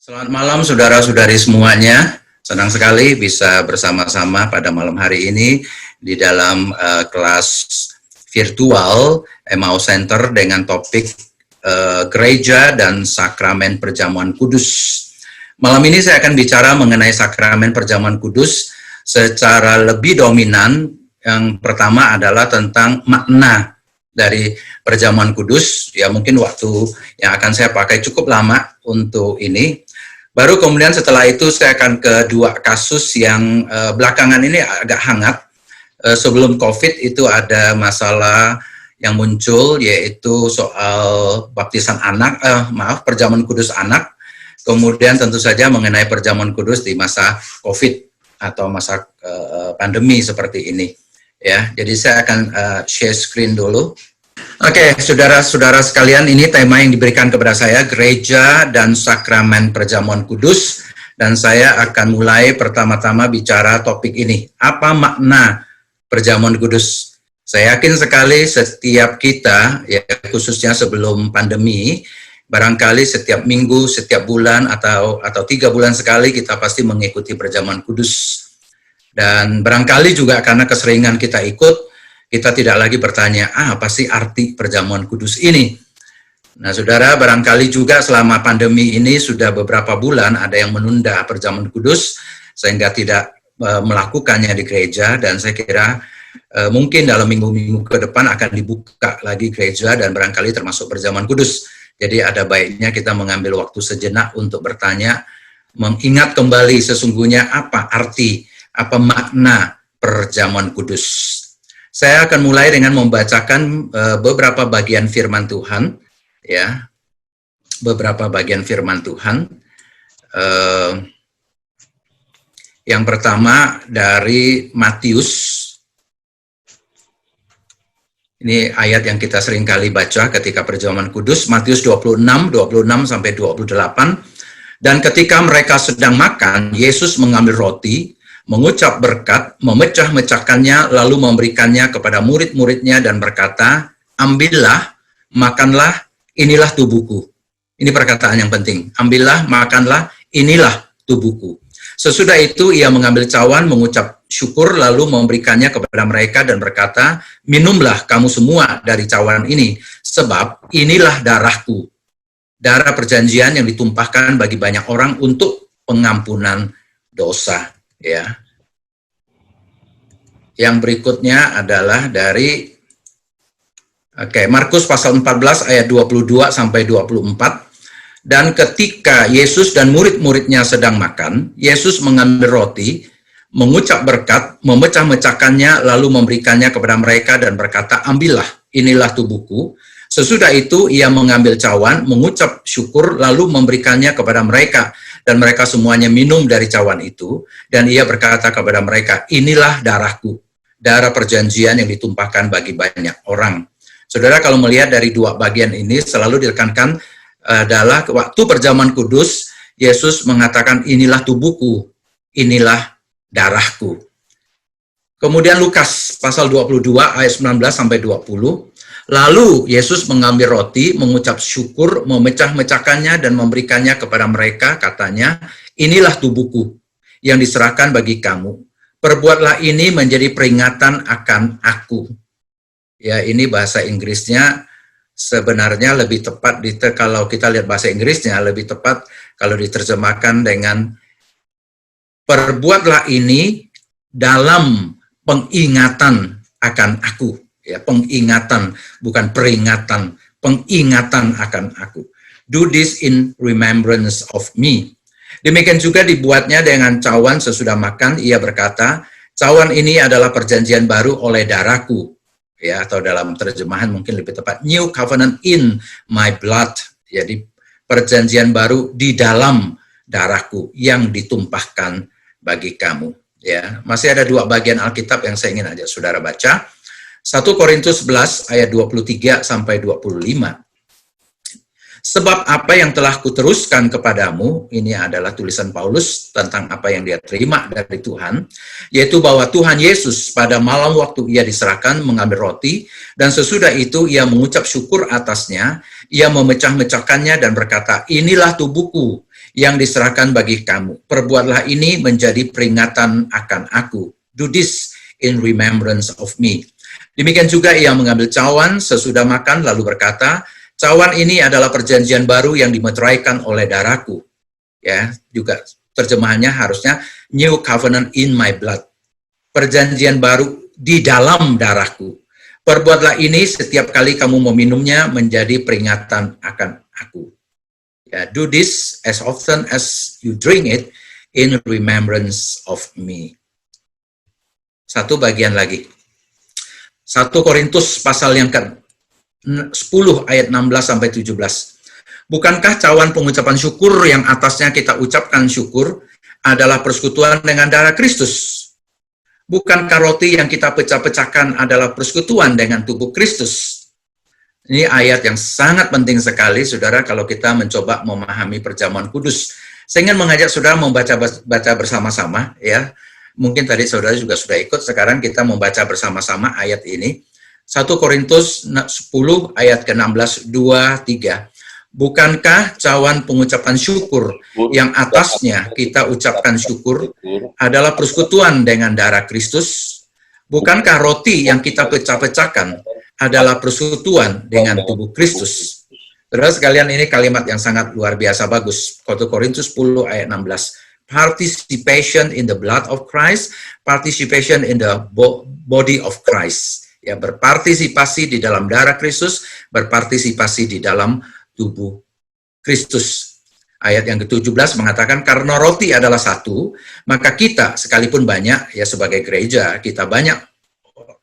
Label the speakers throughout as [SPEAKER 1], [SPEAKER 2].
[SPEAKER 1] Selamat malam saudara-saudari semuanya. Senang sekali bisa bersama-sama pada malam hari ini di dalam kelas virtual Emmaus Center dengan topik gereja dan sakramen perjamuan kudus. Malam ini saya akan bicara mengenai sakramen perjamuan kudus secara lebih dominan. Yang pertama adalah tentang makna dari perjamuan kudus. Ya, mungkin waktu yang akan saya pakai cukup lama untuk ini. Baru kemudian setelah itu saya akan ke dua kasus yang belakangan ini agak hangat. Sebelum COVID itu ada masalah yang muncul, yaitu soal baptisan anak, perjamuan kudus anak. Kemudian tentu saja mengenai perjamuan kudus di masa COVID atau masa pandemi seperti ini. Ya, jadi saya akan share screen dulu. Oke, saudara-saudara sekalian, ini tema yang diberikan kepada saya, gereja dan sakramen perjamuan kudus. Dan saya akan mulai pertama-tama bicara topik ini. Apa makna perjamuan kudus? Saya yakin sekali setiap kita, ya khususnya sebelum pandemi, barangkali setiap minggu, setiap bulan, atau 3 bulan sekali kita pasti mengikuti perjamuan kudus. Dan barangkali juga karena keseringan kita ikut, kita tidak lagi bertanya, apa sih arti perjamuan kudus ini? Nah, saudara, barangkali juga selama pandemi ini sudah beberapa bulan ada yang menunda perjamuan kudus, sehingga tidak melakukannya di gereja, dan saya kira mungkin dalam minggu-minggu ke depan akan dibuka lagi gereja, dan barangkali termasuk perjamuan kudus. Jadi ada baiknya kita mengambil waktu sejenak untuk bertanya, mengingat kembali sesungguhnya apa arti, apa makna perjamuan kudus. Saya akan mulai dengan membacakan beberapa bagian firman Tuhan, ya, beberapa bagian firman Tuhan. Yang pertama dari Matius. Ini ayat yang kita sering kali baca ketika perjamuan kudus, Matius 26 sampai 28. Dan ketika mereka sedang makan, Yesus mengambil roti, mengucap berkat, memecah-mecahkannya, lalu memberikannya kepada murid-muridnya dan berkata, ambillah, makanlah, inilah tubuhku. Ini perkataan yang penting. Ambillah, makanlah, inilah tubuhku. Sesudah itu ia mengambil cawan, mengucap syukur, lalu memberikannya kepada mereka dan berkata, minumlah kamu semua dari cawan ini, sebab inilah darahku, darah perjanjian yang ditumpahkan bagi banyak orang untuk pengampunan dosa. Ya. Yang berikutnya adalah dari Markus pasal 14 ayat 22 sampai 24. Dan ketika Yesus dan murid-muridnya sedang makan, Yesus mengambil roti, mengucap berkat, memecah-mecahkannya, lalu memberikannya kepada mereka dan berkata, ambillah, inilah tubuhku. Sesudah itu ia mengambil cawan, mengucap syukur, lalu memberikannya kepada mereka. Dan mereka semuanya minum dari cawan itu. Dan ia berkata kepada mereka, inilah darahku, darah perjanjian yang ditumpahkan bagi banyak orang. Saudara, kalau melihat dari dua bagian ini, selalu ditekankan adalah waktu perjamuan kudus, Yesus mengatakan, inilah tubuhku, inilah darahku. Kemudian Lukas pasal 22 ayat 19 sampai 20. Lalu Yesus mengambil roti, mengucap syukur, memecah-mecahkannya dan memberikannya kepada mereka, katanya, inilah tubuhku yang diserahkan bagi kamu. Perbuatlah ini menjadi peringatan akan aku. Ya, ini bahasa Inggrisnya sebenarnya lebih tepat, kalau kita lihat bahasa Inggrisnya, lebih tepat kalau diterjemahkan dengan perbuatlah ini dalam pengingatan akan aku. Ya, pengingatan, bukan peringatan, pengingatan akan aku. Do this in remembrance of me. Demikian juga dibuatnya dengan cawan sesudah makan, ia berkata, cawan ini adalah perjanjian baru oleh darahku. Ya, atau dalam terjemahan mungkin lebih tepat, new covenant in my blood. Jadi perjanjian baru di dalam darahku yang ditumpahkan bagi kamu. Ya, masih ada dua bagian Alkitab yang saya ingin ajak saudara baca. 1 Korintus 11 ayat 23 sampai 25. Sebab apa yang telah kuteruskan kepadamu, ini adalah tulisan Paulus tentang apa yang dia terima dari Tuhan, yaitu bahwa Tuhan Yesus pada malam waktu ia diserahkan mengambil roti, dan sesudah itu ia mengucap syukur atasnya, ia memecah-mecahkannya dan berkata, inilah tubuhku yang diserahkan bagi kamu. Perbuatlah ini menjadi peringatan akan aku. Do this in remembrance of me. Demikian juga ia mengambil cawan sesudah makan lalu berkata, cawan ini adalah perjanjian baru yang dimeteraikan oleh darahku. Ya, juga terjemahannya harusnya New Covenant in my blood. Perjanjian baru di dalam darahku. Perbuatlah ini setiap kali kamu meminumnya menjadi peringatan akan aku. Ya, do this as often as you drink it in remembrance of me. Satu bagian lagi. 1 Korintus pasal yang ke-10 ayat 16 sampai 17. Bukankah cawan pengucapan syukur yang atasnya kita ucapkan syukur adalah persekutuan dengan darah Kristus? Bukankah roti yang kita pecah-pecahkan adalah persekutuan dengan tubuh Kristus? Ini ayat yang sangat penting sekali, saudara, kalau kita mencoba memahami perjamuan kudus. Saya ingin mengajak saudara membaca bersama-sama, ya. Mungkin tadi saudara juga sudah ikut, sekarang kita membaca bersama-sama ayat ini. 1 Korintus 10 ayat ke-16, 2, 3. Bukankah cawan pengucapan syukur yang atasnya kita ucapkan syukur adalah persekutuan dengan darah Kristus? Bukankah roti yang kita pecah-pecahkan adalah persekutuan dengan tubuh Kristus? Terus sekalian, ini kalimat yang sangat luar biasa bagus. 1 Korintus 10 ayat 16. Participation in the blood of Christ, participation in the body of Christ. Ya, berpartisipasi di dalam darah Kristus, berpartisipasi di dalam tubuh Kristus. Ayat yang ke-17 mengatakan, karena roti adalah satu, maka kita sekalipun banyak, ya sebagai gereja, kita banyak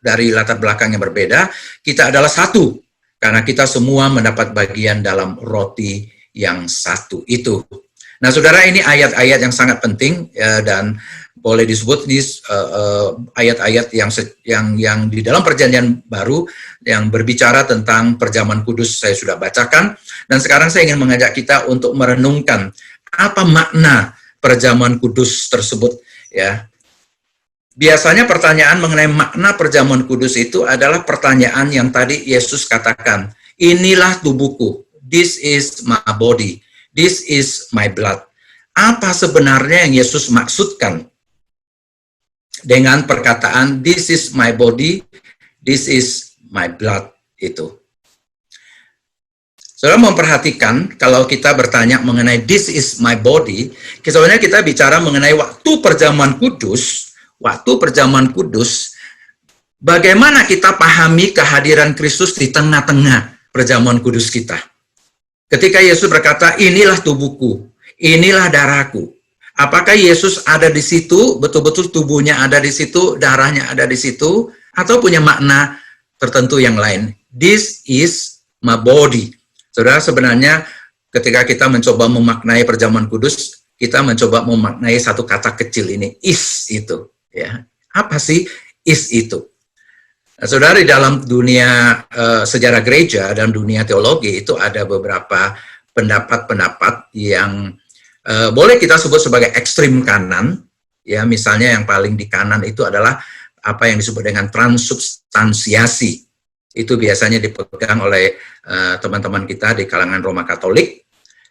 [SPEAKER 1] dari latar belakang yang berbeda, kita adalah satu, karena kita semua mendapat bagian dalam roti yang satu itu. Nah, saudara, ini ayat-ayat yang sangat penting, ya, dan boleh disebut ini ayat-ayat yang di dalam perjanjian baru yang berbicara tentang perjamuan kudus saya sudah bacakan, dan sekarang saya ingin mengajak kita untuk merenungkan apa makna perjamuan kudus tersebut, ya. Biasanya pertanyaan mengenai makna perjamuan kudus itu adalah pertanyaan yang tadi Yesus katakan, inilah tubuhku, this is my body, this is my blood. Apa sebenarnya yang Yesus maksudkan dengan perkataan this is my body, this is my blood itu? Saudara memperhatikan kalau kita bertanya mengenai this is my body, sebenarnya kita bicara mengenai waktu perjamuan kudus. Waktu perjamuan kudus, bagaimana kita pahami kehadiran Kristus di tengah-tengah perjamuan kudus kita. Ketika Yesus berkata, inilah tubuhku, inilah darahku. Apakah Yesus ada di situ, betul-betul tubuhnya ada di situ, darahnya ada di situ, atau punya makna tertentu yang lain? This is my body. Saudara, sebenarnya ketika kita mencoba memaknai perjamuan kudus, kita mencoba memaknai satu kata kecil ini, is itu. Ya, apa sih is itu? Nah, saudara, di dalam dunia sejarah gereja dan dunia teologi itu ada beberapa pendapat-pendapat yang boleh kita sebut sebagai ekstrim kanan. Ya, misalnya yang paling di kanan itu adalah apa yang disebut dengan transubstansiasi. Itu biasanya dipegang oleh teman-teman kita di kalangan Roma Katolik.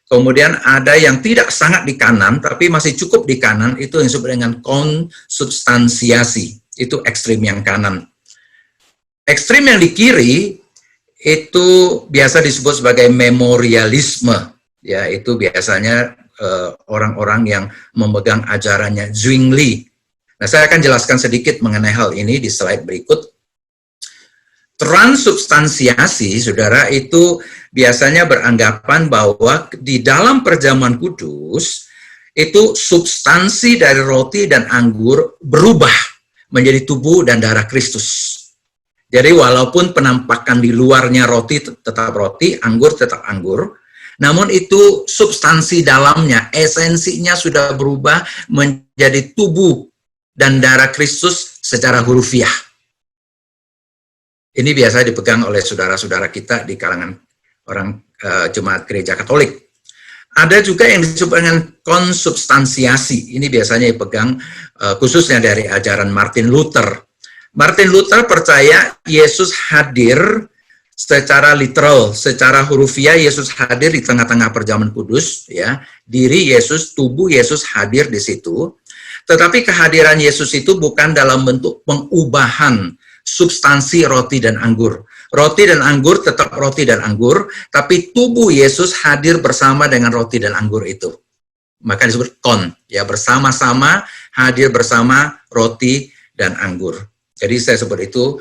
[SPEAKER 1] Kemudian ada yang tidak sangat di kanan, tapi masih cukup di kanan, itu yang disebut dengan konsubstansiasi. Itu ekstrim yang kanan. Ekstrim yang di kiri, itu biasa disebut sebagai memorialisme. Ya, itu biasanya orang-orang yang memegang ajarannya Zwingli. Nah, saya akan jelaskan sedikit mengenai hal ini di slide berikut. Transubstansiasi, saudara, itu biasanya beranggapan bahwa di dalam perjamuan kudus, itu substansi dari roti dan anggur berubah menjadi tubuh dan darah Kristus. Jadi walaupun penampakan di luarnya roti tetap roti, anggur tetap anggur, namun itu substansi dalamnya, esensinya sudah berubah menjadi tubuh dan darah Kristus secara hurufiah. Ini biasa dipegang oleh saudara-saudara kita di kalangan orang jemaat gereja Katolik. Ada juga yang disebut dengan konsubstansiasi. Ini biasanya dipegang khususnya dari ajaran Martin Luther. Martin Luther percaya Yesus hadir secara literal, secara hurufiah Yesus hadir di tengah-tengah perjamuan kudus, ya. Diri Yesus, tubuh Yesus hadir di situ. Tetapi kehadiran Yesus itu bukan dalam bentuk pengubahan substansi roti dan anggur. Roti dan anggur tetap roti dan anggur, tapi tubuh Yesus hadir bersama dengan roti dan anggur itu. Maka disebut kon, ya, bersama-sama hadir bersama roti dan anggur. Jadi saya sebut itu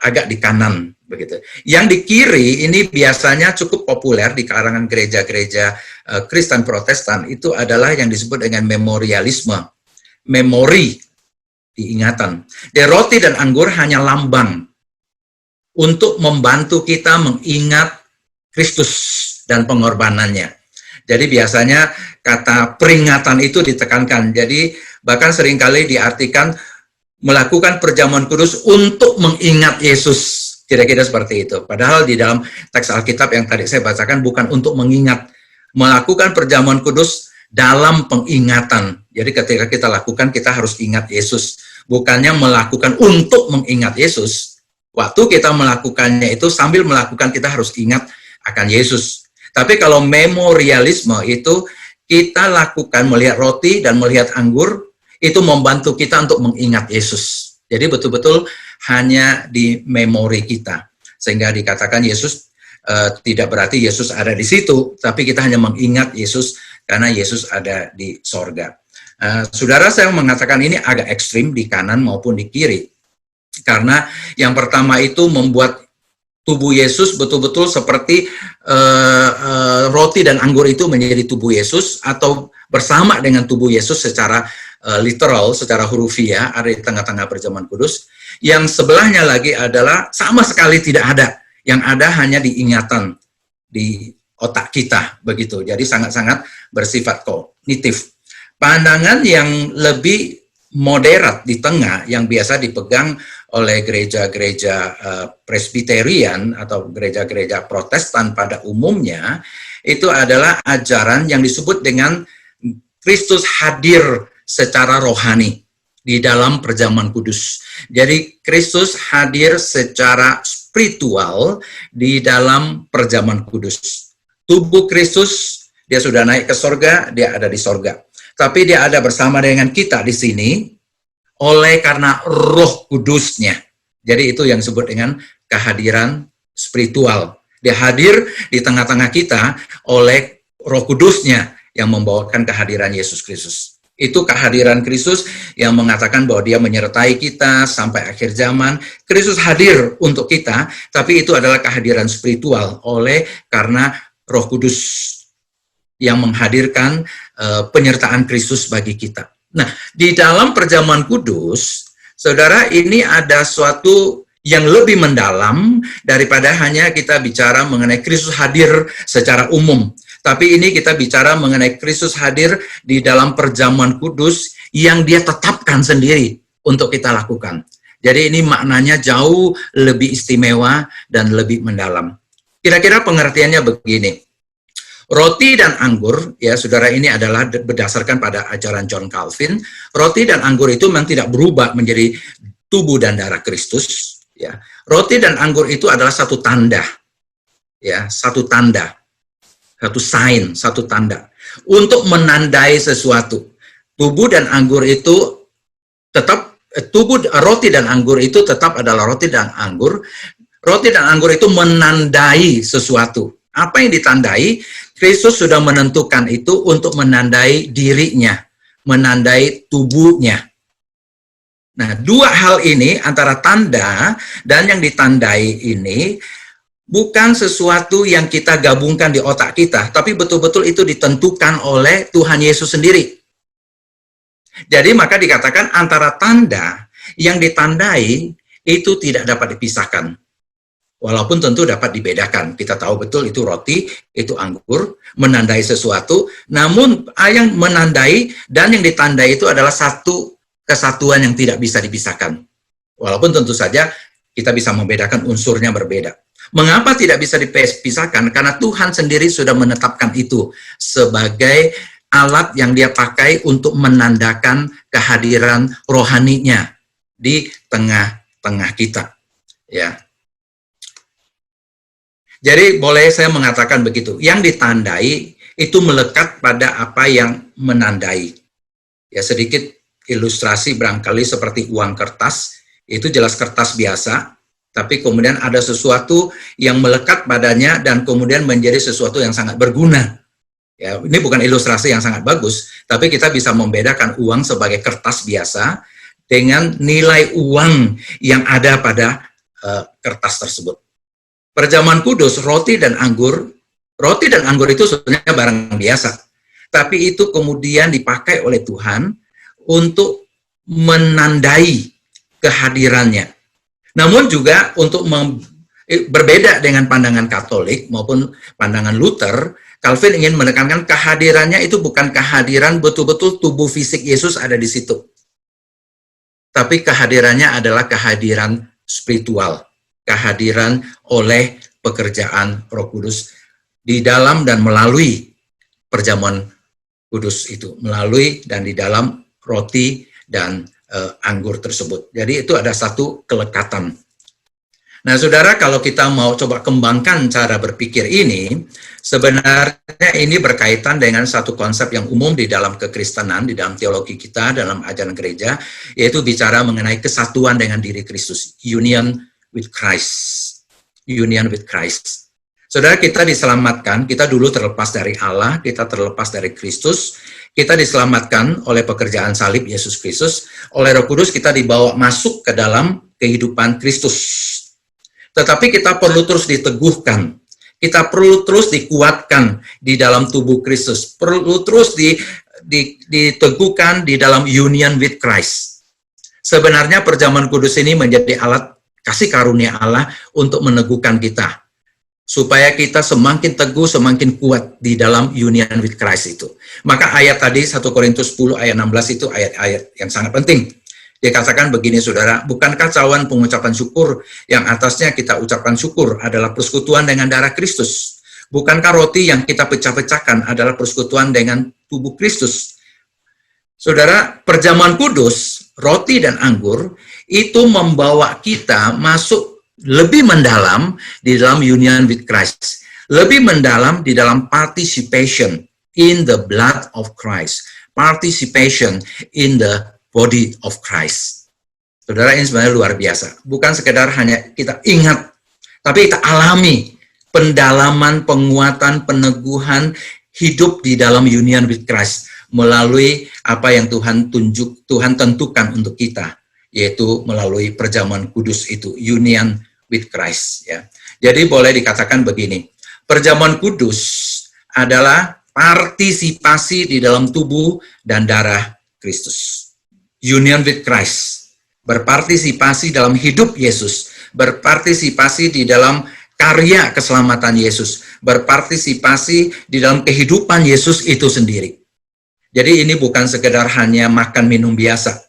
[SPEAKER 1] agak di kanan begitu. Yang di kiri ini biasanya cukup populer di kalangan gereja-gereja Kristen Protestan, itu adalah yang disebut dengan memorialisme. Memori, diingatan. Dan roti dan anggur hanya lambang untuk membantu kita mengingat Kristus dan pengorbanannya. Jadi biasanya kata peringatan itu ditekankan. Jadi bahkan seringkali diartikan melakukan perjamuan kudus untuk mengingat Yesus. Kira-kira seperti itu. Padahal di dalam teks Alkitab yang tadi saya bacakan bukan untuk mengingat. Melakukan perjamuan kudus dalam pengingatan. Jadi ketika kita lakukan, kita harus ingat Yesus. Bukannya melakukan untuk mengingat Yesus. Waktu kita melakukannya itu, sambil melakukan kita harus ingat akan Yesus. Tapi kalau memorialisme itu, kita lakukan melihat roti dan melihat anggur, itu membantu kita untuk mengingat Yesus. Jadi betul-betul hanya di memori kita. Sehingga dikatakan Yesus tidak berarti Yesus ada di situ, tapi kita hanya mengingat Yesus karena Yesus ada di sorga. Saudara, saya mengatakan ini agak ekstrim di kanan maupun di kiri. Karena yang pertama itu membuat tubuh Yesus betul-betul seperti roti dan anggur itu menjadi tubuh Yesus, atau bersama dengan tubuh Yesus secara literal, secara hurufiah, ada di tengah-tengah perjamuan kudus. Yang sebelahnya lagi adalah sama sekali tidak ada. Yang ada hanya diingatan di otak kita, begitu. Jadi sangat-sangat bersifat kognitif. Pandangan yang lebih moderat di tengah, yang biasa dipegang oleh gereja-gereja Presbyterian atau gereja-gereja Protestan pada umumnya, itu adalah ajaran yang disebut dengan Kristus hadir secara rohani di dalam perjamuan kudus. Jadi Kristus hadir secara spiritual di dalam perjamuan kudus. Tubuh Kristus, dia sudah naik ke sorga, dia ada di sorga. Tapi dia ada bersama dengan kita di sini oleh karena Roh Kudusnya. Jadi itu yang disebut dengan kehadiran spiritual. Dia hadir di tengah-tengah kita oleh Roh Kudusnya yang membawakan kehadiran Yesus Kristus. Itu kehadiran Kristus yang mengatakan bahwa dia menyertai kita sampai akhir zaman. Kristus hadir untuk kita, tapi itu adalah kehadiran spiritual oleh karena Roh Kudus yang menghadirkan penyertaan Kristus bagi kita. Nah, di dalam perjamuan kudus, saudara, ini ada suatu yang lebih mendalam daripada hanya kita bicara mengenai Kristus hadir secara umum. Tapi ini kita bicara mengenai Kristus hadir di dalam perjamuan kudus yang dia tetapkan sendiri untuk kita lakukan. Jadi ini maknanya jauh lebih istimewa dan lebih mendalam. Kira-kira pengertiannya begini. Roti dan anggur, ya saudara, ini adalah berdasarkan pada ajaran John Calvin. Roti dan anggur itu memang tidak berubah menjadi tubuh dan darah Kristus. Ya, roti dan anggur itu adalah satu tanda, ya, satu tanda. Satu sign, satu tanda. Untuk menandai sesuatu. Tubuh dan anggur itu tetap, roti dan anggur itu tetap adalah roti dan anggur. Roti dan anggur itu menandai sesuatu. Apa yang ditandai? Kristus sudah menentukan itu untuk menandai dirinya. Menandai tubuhnya. Nah, dua hal ini antara tanda dan yang ditandai ini bukan sesuatu yang kita gabungkan di otak kita, tapi betul-betul itu ditentukan oleh Tuhan Yesus sendiri. Jadi maka dikatakan antara tanda yang ditandai itu tidak dapat dipisahkan. Walaupun tentu dapat dibedakan. Kita tahu betul itu roti, itu anggur, menandai sesuatu. Namun yang menandai dan yang ditandai itu adalah satu kesatuan yang tidak bisa dipisahkan. Walaupun tentu saja kita bisa membedakan unsurnya berbeda. Mengapa tidak bisa dipisahkan? Karena Tuhan sendiri sudah menetapkan itu sebagai alat yang dia pakai untuk menandakan kehadiran rohaninya di tengah-tengah kita. Ya. Jadi boleh saya mengatakan begitu, yang ditandai itu melekat pada apa yang menandai. Ya, sedikit ilustrasi barangkali seperti uang kertas, itu jelas kertas biasa, tapi kemudian ada sesuatu yang melekat padanya dan kemudian menjadi sesuatu yang sangat berguna. Ya, ini bukan ilustrasi yang sangat bagus, tapi kita bisa membedakan uang sebagai kertas biasa dengan nilai uang yang ada pada kertas tersebut. Perjamuan kudus, roti dan anggur itu sebenarnya barang biasa, tapi itu kemudian dipakai oleh Tuhan untuk menandai kehadirannya. Namun juga untuk berbeda dengan pandangan Katolik maupun pandangan Luther, Calvin ingin menekankan kehadirannya itu bukan kehadiran betul-betul tubuh fisik Yesus ada di situ, tapi kehadirannya adalah kehadiran spiritual, kehadiran oleh pekerjaan Roh Kudus di dalam dan melalui perjamuan kudus itu, melalui dan di dalam roti dan anggur tersebut. Jadi itu ada satu kelekatan. Nah, saudara, kalau kita mau coba kembangkan cara berpikir ini, sebenarnya ini berkaitan dengan satu konsep yang umum di dalam kekristenan, di dalam teologi kita, dalam ajaran gereja, yaitu bicara mengenai kesatuan dengan diri Kristus, union with Christ. Union with Christ. Saudara, kita diselamatkan, kita dulu terlepas dari Allah, kita terlepas dari Kristus, kita diselamatkan oleh pekerjaan salib Yesus Kristus, oleh Roh Kudus kita dibawa masuk ke dalam kehidupan Kristus. Tetapi kita perlu terus diteguhkan, kita perlu terus dikuatkan di dalam tubuh Kristus, perlu terus diteguhkan di dalam union with Christ. Sebenarnya perjamuan kudus ini menjadi alat kasih karunia Allah untuk meneguhkan kita, supaya kita semakin teguh, semakin kuat di dalam union with Christ itu. Maka ayat tadi 1 Korintus 10 ayat 16 itu ayat-ayat yang sangat penting. Dikatakan begini, saudara, bukankah cawan pengucapan syukur yang atasnya kita ucapkan syukur adalah persekutuan dengan darah Kristus? Bukankah roti yang kita pecah-pecahkan adalah persekutuan dengan tubuh Kristus? Saudara, perjamuan kudus, roti dan anggur, itu membawa kita masuk lebih mendalam di dalam union with Christ. Lebih mendalam di dalam participation in the blood of Christ. Participation in the body of Christ. Saudara, ini sebenarnya luar biasa. Bukan sekedar hanya kita ingat, tapi kita alami pendalaman, penguatan, peneguhan hidup di dalam union with Christ melalui apa yang Tuhan tentukan untuk kita, yaitu melalui perjamuan kudus itu, union with Christ. Ya. Jadi boleh dikatakan begini, perjamuan kudus adalah partisipasi di dalam tubuh dan darah Kristus. Union with Christ, berpartisipasi dalam hidup Yesus, berpartisipasi di dalam karya keselamatan Yesus, berpartisipasi di dalam kehidupan Yesus itu sendiri. Jadi ini bukan sekedar hanya makan minum biasa.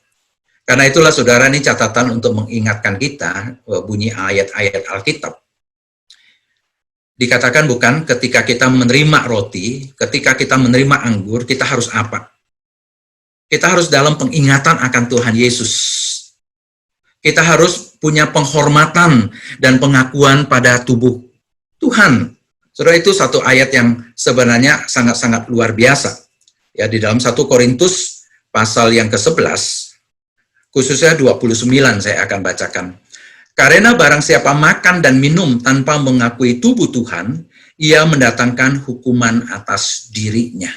[SPEAKER 1] Karena itulah saudara, ini catatan untuk mengingatkan kita bunyi ayat-ayat Alkitab. Dikatakan bukan ketika kita menerima roti, ketika kita menerima anggur, kita harus apa? Kita harus dalam pengingatan akan Tuhan Yesus. Kita harus punya penghormatan dan pengakuan pada tubuh Tuhan. Saudara, itu satu ayat yang sebenarnya sangat-sangat luar biasa. Ya, di dalam 1 Korintus pasal yang ke-11, khususnya 29 saya akan bacakan. Karena barang siapa makan dan minum tanpa mengakui tubuh Tuhan, ia mendatangkan hukuman atas dirinya.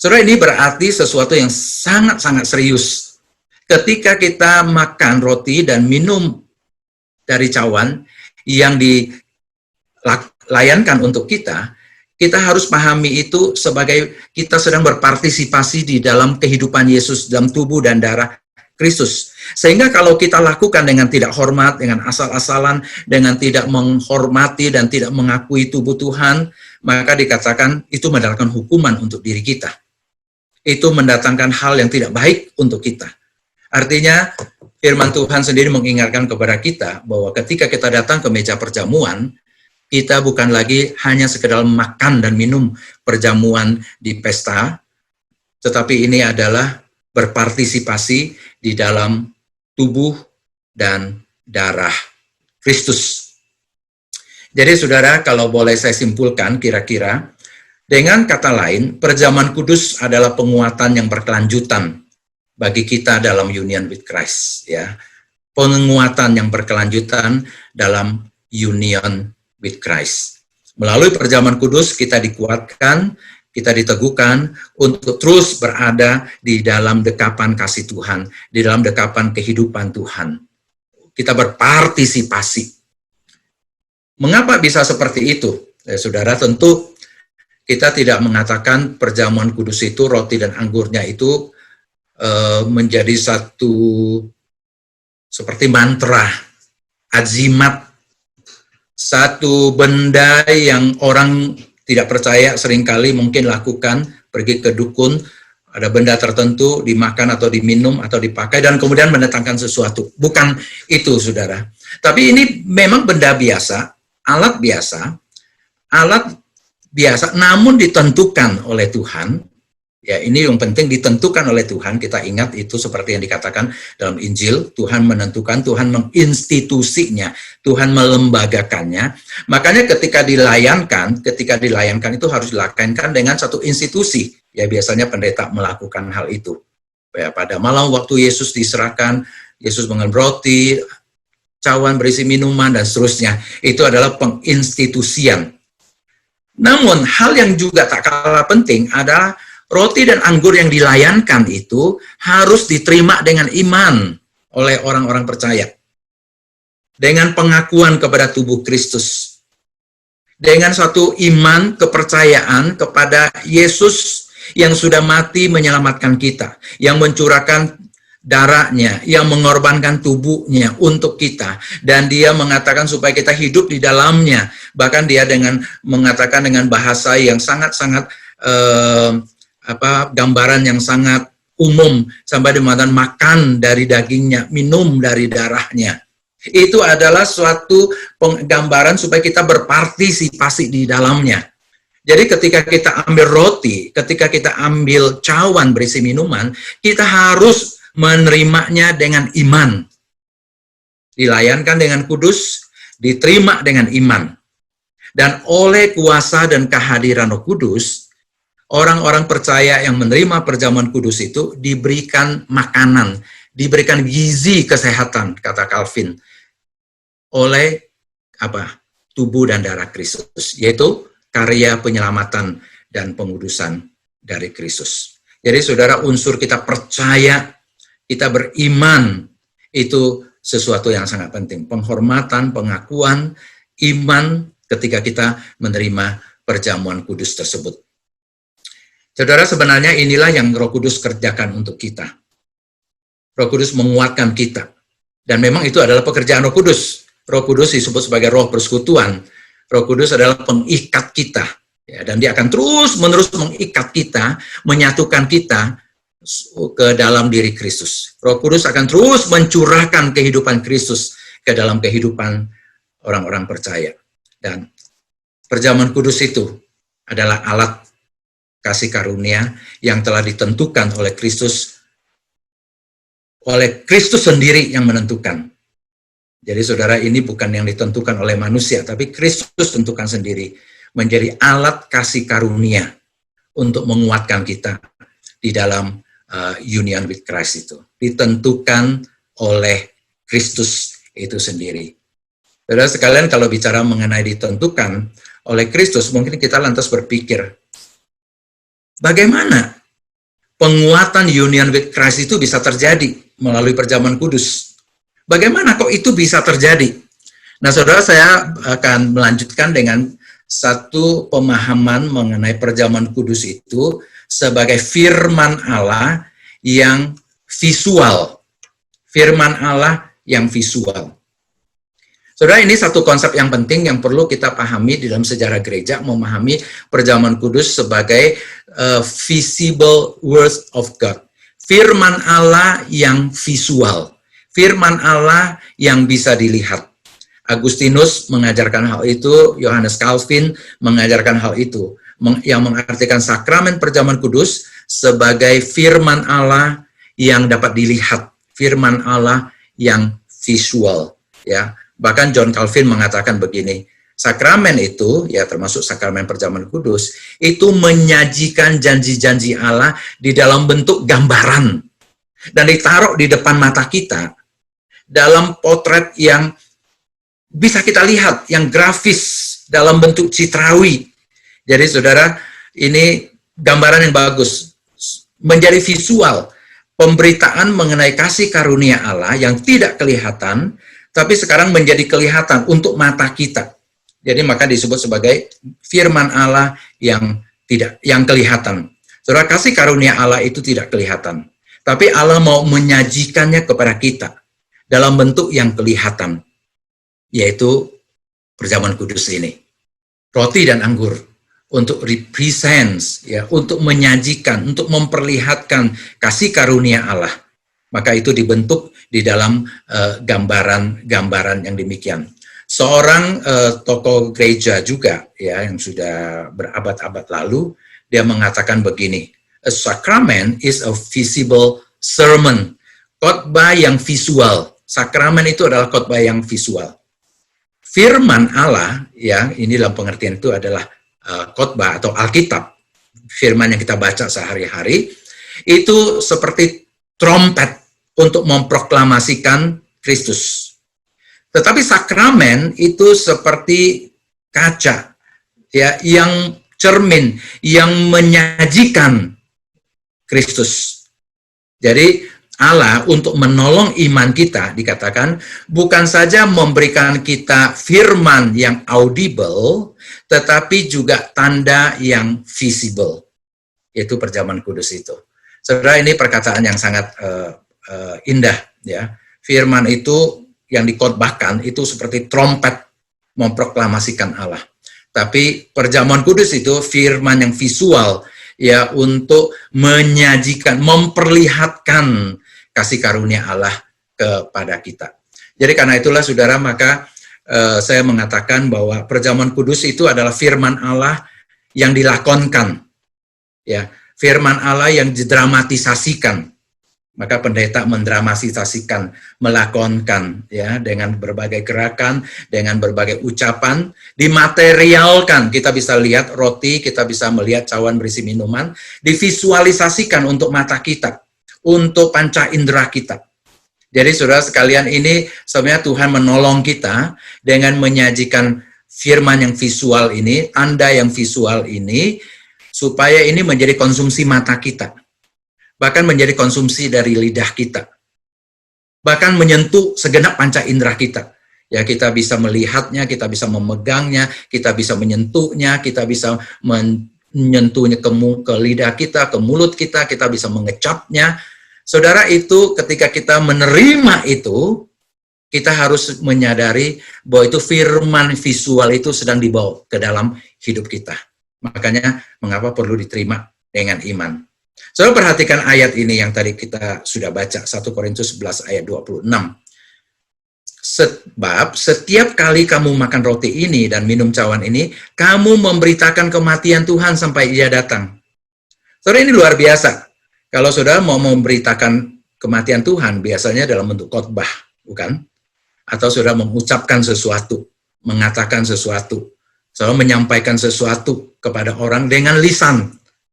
[SPEAKER 1] Saudara, ini berarti sesuatu yang sangat-sangat serius. Ketika kita makan roti dan minum dari cawan yang dilayankan untuk kita, kita harus pahami itu sebagai kita sedang berpartisipasi di dalam kehidupan Yesus, dalam tubuh dan darah Kristus. Sehingga kalau kita lakukan dengan tidak hormat, dengan asal-asalan, dengan tidak menghormati dan tidak mengakui tubuh Tuhan, maka dikatakan itu mendatangkan hukuman untuk diri kita. Itu mendatangkan hal yang tidak baik untuk kita. Artinya, firman Tuhan sendiri mengingatkan kepada kita bahwa ketika kita datang ke meja perjamuan, kita bukan lagi hanya sekedar makan dan minum perjamuan di pesta, tetapi ini adalah berpartisipasi di dalam tubuh dan darah Kristus. Jadi saudara, kalau boleh saya simpulkan kira-kira, dengan kata lain, perjamuan kudus adalah penguatan yang berkelanjutan bagi kita dalam union with Christ, ya. Penguatan yang berkelanjutan dalam union with Christ. Melalui perjamuan kudus kita dikuatkan, kita diteguhkan untuk terus berada di dalam dekapan kasih Tuhan, di dalam dekapan kehidupan Tuhan. Kita berpartisipasi. Mengapa bisa seperti itu? Saudara, tentu kita tidak mengatakan perjamuan kudus itu, roti dan anggurnya itu menjadi satu seperti mantra, azimat, satu benda yang orang tidak percaya seringkali mungkin lakukan, pergi ke dukun, ada benda tertentu dimakan atau diminum atau dipakai dan kemudian mendatangkan sesuatu. Bukan itu, saudara. Tapi ini memang benda biasa, alat biasa, namun ditentukan oleh Tuhan. Ya, ini yang penting, ditentukan oleh Tuhan. Kita ingat itu seperti yang dikatakan dalam Injil, Tuhan menentukan, Tuhan menginstitusinya, Tuhan melembagakannya. Makanya ketika dilayankan itu harus dilakukan dengan satu institusi. Ya, biasanya pendeta melakukan hal itu. Ya, pada malam waktu Yesus diserahkan, Yesus mengambil roti, cawan berisi minuman, dan seterusnya. Itu adalah penginstitusian. Namun, hal yang juga tak kalah penting adalah roti dan anggur yang dilayankan itu harus diterima dengan iman oleh orang-orang percaya. Dengan pengakuan kepada tubuh Kristus. Dengan satu iman, kepercayaan kepada Yesus yang sudah mati menyelamatkan kita. Yang mencurahkan darahnya, yang mengorbankan tubuhnya untuk kita. Dan dia mengatakan supaya kita hidup di dalamnya. Bahkan dia mengatakan dengan bahasa yang sangat-sangat gambaran yang sangat umum, sampai dimana makan dari dagingnya, minum dari darahnya. Itu adalah suatu penggambaran supaya kita berpartisipasi di dalamnya. Jadi ketika kita ambil roti, ketika kita ambil cawan berisi minuman, kita harus menerimanya dengan iman. Dilayankan dengan kudus, diterima dengan iman. Dan oleh kuasa dan kehadiran Roh Kudus, orang-orang percaya yang menerima perjamuan kudus itu diberikan makanan, diberikan gizi kesehatan, kata Calvin, oleh tubuh dan darah Kristus, yaitu karya penyelamatan dan pengudusan dari Kristus. Jadi saudara, unsur kita percaya, kita beriman, itu sesuatu yang sangat penting. Penghormatan, pengakuan, iman ketika kita menerima perjamuan kudus tersebut. Saudara, sebenarnya inilah yang Roh Kudus kerjakan untuk kita. Roh Kudus menguatkan kita. Dan memang itu adalah pekerjaan Roh Kudus. Roh Kudus disebut sebagai roh persekutuan. Roh Kudus adalah pengikat kita. Ya, dan dia akan terus-menerus mengikat kita, menyatukan kita ke dalam diri Kristus. Roh Kudus akan terus mencurahkan kehidupan Kristus ke dalam kehidupan orang-orang percaya. Dan perjamuan kudus itu adalah alat kasih karunia yang telah ditentukan oleh Kristus sendiri yang menentukan. Jadi saudara, ini bukan yang ditentukan oleh manusia, tapi Kristus tentukan sendiri, menjadi alat kasih karunia untuk menguatkan kita di dalam union with Christ itu. Ditentukan oleh Kristus itu sendiri. Saudara sekalian, kalau bicara mengenai ditentukan oleh Kristus, mungkin kita lantas berpikir, bagaimana penguatan union with Christ itu bisa terjadi melalui perjamuan kudus? Bagaimana kok itu bisa terjadi? Nah, saudara, saya akan melanjutkan dengan satu pemahaman mengenai perjamuan kudus itu sebagai firman Allah yang visual. Firman Allah yang visual. Saudara, ini satu konsep yang penting yang perlu kita pahami di dalam sejarah gereja, memahami perjamuan kudus sebagai visible word of God. Firman Allah yang visual. Firman Allah yang bisa dilihat. Agustinus mengajarkan hal itu, Yohanes Calvin mengajarkan hal itu, yang mengartikan sakramen perjamuan kudus sebagai firman Allah yang dapat dilihat, firman Allah yang visual, ya. Bahkan John Calvin mengatakan begini, Sakramen itu, ya termasuk sakramen perjamuan kudus, itu menyajikan janji-janji Allah di dalam bentuk gambaran. Dan ditaruh di depan mata kita dalam potret yang bisa kita lihat, yang grafis, dalam bentuk citrawi. Jadi saudara, ini gambaran yang bagus. Menjadi visual, pemberitaan mengenai kasih karunia Allah yang tidak kelihatan, tapi sekarang menjadi kelihatan untuk mata kita. Jadi maka disebut sebagai firman Allah yang kelihatan. Saudara, kasih karunia Allah itu tidak kelihatan, tapi Allah mau menyajikannya kepada kita dalam bentuk yang kelihatan, yaitu perjamuan kudus ini. Roti dan anggur untuk represents, ya, untuk menyajikan, untuk memperlihatkan kasih karunia Allah. Maka itu dibentuk di dalam gambaran-gambaran yang demikian. Seorang tokoh gereja juga, ya, yang sudah berabad-abad lalu, dia mengatakan begini, a sacrament is a visible sermon. Khotbah yang visual. Sakramen itu adalah khotbah yang visual. Firman Allah, ya, ini dalam pengertian itu adalah khotbah atau Alkitab, firman yang kita baca sehari-hari, itu seperti trompet untuk memproklamasikan Kristus. Tetapi sakramen itu seperti kaca, ya, yang cermin, yang menyajikan Kristus. Jadi Allah untuk menolong iman kita, dikatakan, bukan saja memberikan kita firman yang audible, tetapi juga tanda yang visible, yaitu perjamuan kudus itu. Saudara, ini perkataan yang sangat indah, ya. Firman itu yang dikhotbahkan itu seperti trompet memproklamasikan Allah. Tapi perjamuan kudus itu firman yang visual, ya, untuk menyajikan, memperlihatkan kasih karunia Allah kepada kita. Jadi karena itulah saudara, maka saya mengatakan bahwa perjamuan kudus itu adalah firman Allah yang dilakonkan, ya, firman Allah yang didramatisasikan. Maka pendeta mendramatisasikan, melakonkan, ya, dengan berbagai gerakan, dengan berbagai ucapan, dimaterialkan. Kita bisa lihat roti, kita bisa melihat cawan berisi minuman, divisualisasikan untuk mata kita, untuk panca indera kita. Jadi saudara sekalian, ini sebenarnya Tuhan menolong kita dengan menyajikan firman yang visual ini, tanda yang visual ini, supaya ini menjadi konsumsi mata kita. Bahkan menjadi konsumsi dari lidah kita. Bahkan menyentuh segenap panca indera kita. Ya, kita bisa melihatnya, kita bisa memegangnya, kita bisa menyentuhnya, kita bisa menyentuhnya ke lidah kita, ke mulut kita, kita bisa mengecapnya. Saudara, itu ketika kita menerima itu, kita harus menyadari bahwa itu firman visual itu sedang dibawa ke dalam hidup kita. Makanya mengapa perlu diterima dengan iman. Saudara, perhatikan ayat ini yang tadi kita sudah baca, 1 Korintus 11 ayat 26. Sebab setiap kali kamu makan roti ini dan minum cawan ini, kamu memberitakan kematian Tuhan sampai Ia datang. Saudara, ini luar biasa. Kalau saudara mau memberitakan kematian Tuhan, biasanya dalam bentuk khotbah, bukan? Atau saudara mengucapkan sesuatu, mengatakan sesuatu, saudara menyampaikan sesuatu kepada orang dengan lisan,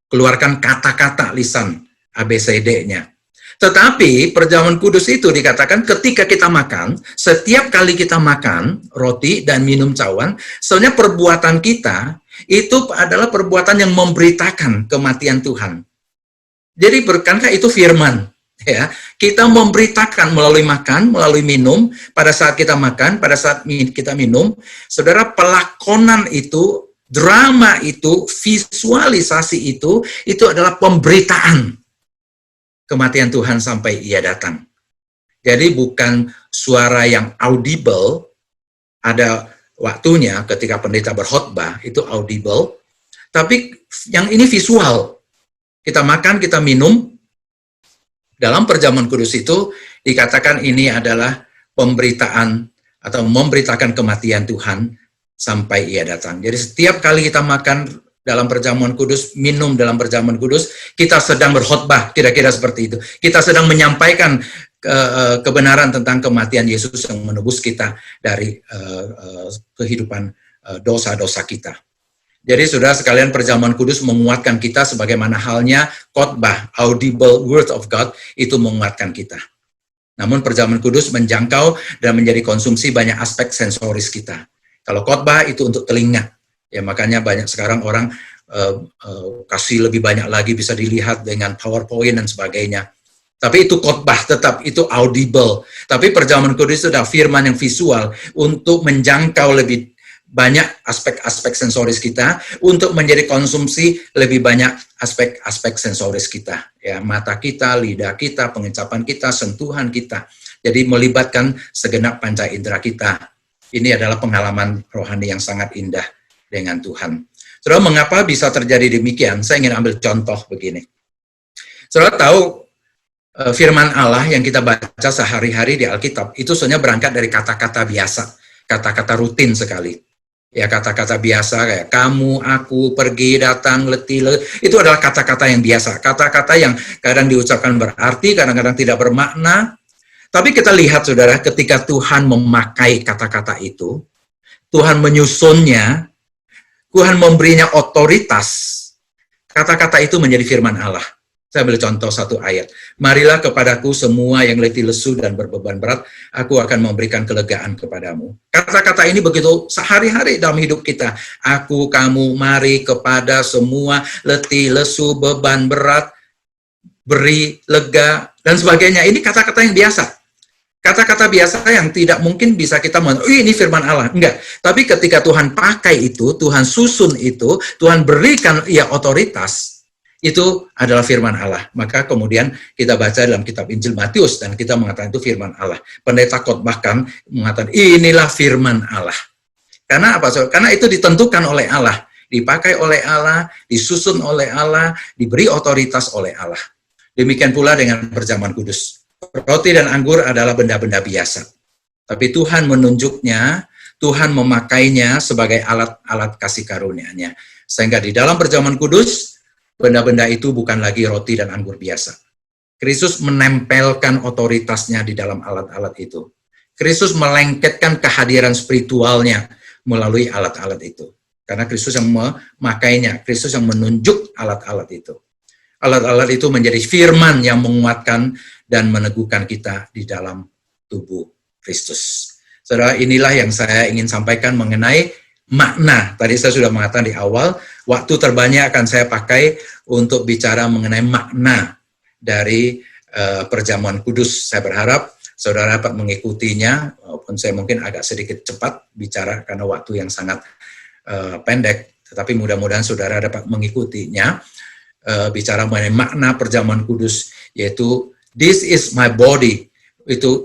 [SPEAKER 1] keluarkan kata-kata lisan ABCD-nya. Tetapi perjamuan kudus itu dikatakan ketika kita makan, setiap kali kita makan roti dan minum cawan, sebenarnya perbuatan kita itu adalah perbuatan yang memberitakan kematian Tuhan. Jadi bukankah itu firman? Ya, kita memberitakan melalui makan, melalui minum, pada saat kita makan, pada saat kita minum, saudara, pelakonan itu, drama itu, visualisasi itu adalah pemberitaan kematian Tuhan sampai Ia datang. Jadi bukan suara yang audible, ada waktunya ketika pendeta berkhotbah, itu audible, tapi yang ini visual. Kita makan, kita minum, dalam perjamuan kudus itu dikatakan ini adalah pemberitaan atau memberitakan kematian Tuhan sampai Ia datang. Jadi setiap kali kita makan dalam perjamuan kudus, minum dalam perjamuan kudus, kita sedang berkhotbah, kira-kira seperti itu. Kita sedang menyampaikan kebenaran tentang kematian Yesus yang menebus kita dari kehidupan dosa-dosa kita. Jadi saudara sekalian, perjamuan kudus menguatkan kita sebagaimana halnya khotbah, audible word of God, itu menguatkan kita. Namun perjamuan kudus menjangkau dan menjadi konsumsi banyak aspek sensoris kita. Kalau khotbah itu untuk telinga, ya makanya banyak sekarang orang kasih lebih banyak lagi, bisa dilihat dengan PowerPoint dan sebagainya. Tapi itu khotbah, tetap itu audible. Tapi perjamuan kudus itu adalah firman yang visual untuk menjangkau lebih banyak aspek-aspek sensoris kita, untuk menjadi konsumsi lebih banyak aspek-aspek sensoris kita. Ya, mata kita, lidah kita, pengecapan kita, sentuhan kita. Jadi melibatkan segenap panca indera kita. Ini adalah pengalaman rohani yang sangat indah dengan Tuhan. Saudara, mengapa bisa terjadi demikian? Saya ingin ambil contoh begini. Saudara tahu firman Allah yang kita baca sehari-hari di Alkitab, itu sebenarnya berangkat dari kata-kata biasa, kata-kata rutin sekali. Ya, kata-kata biasa kayak kamu, aku, pergi, datang, letih, itu adalah kata-kata yang biasa. Kata-kata yang kadang diucapkan berarti, kadang-kadang tidak bermakna. Tapi kita lihat, saudara, ketika Tuhan memakai kata-kata itu, Tuhan menyusunnya, Tuhan memberinya otoritas, kata-kata itu menjadi firman Allah. Saya ambil contoh satu ayat. Marilah kepadaku semua yang letih lesu dan berbeban berat, aku akan memberikan kelegaan kepadamu. Kata-kata ini begitu sehari-hari dalam hidup kita. Aku, kamu, mari kepada semua letih lesu, beban berat, beri, lega, dan sebagainya. Ini kata-kata yang biasa. Kata-kata biasa yang tidak mungkin bisa kita ini firman Allah. Enggak. Tapi ketika Tuhan pakai itu, Tuhan susun itu, Tuhan berikan ia otoritas, itu adalah firman Allah. Maka kemudian kita baca dalam kitab Injil Matius, dan kita mengatakan itu firman Allah. Pendeta khotbahkan mengatakan, inilah firman Allah. Karena apa? Karena itu ditentukan oleh Allah. Dipakai oleh Allah, disusun oleh Allah, diberi otoritas oleh Allah. Demikian pula dengan perjamuan kudus. Roti dan anggur adalah benda-benda biasa. Tapi Tuhan menunjuknya, Tuhan memakainya sebagai alat-alat kasih karunia-Nya. Sehingga di dalam perjamuan kudus, benda-benda itu bukan lagi roti dan anggur biasa. Kristus menempelkan otoritasnya di dalam alat-alat itu. Kristus melengketkan kehadiran spiritualnya melalui alat-alat itu. Karena Kristus yang memakainya, Kristus yang menunjuk alat-alat itu. Alat-alat itu menjadi firman yang menguatkan dan meneguhkan kita di dalam tubuh Kristus. Saudara, inilah yang saya ingin sampaikan mengenai makna. Tadi saya sudah mengatakan di awal, waktu terbanyak akan saya pakai untuk bicara mengenai makna dari perjamuan kudus. Saya berharap saudara dapat mengikutinya, walaupun saya mungkin agak sedikit cepat bicara karena waktu yang sangat pendek, tetapi mudah-mudahan saudara dapat mengikutinya, bicara mengenai makna perjamuan kudus, yaitu this is my body.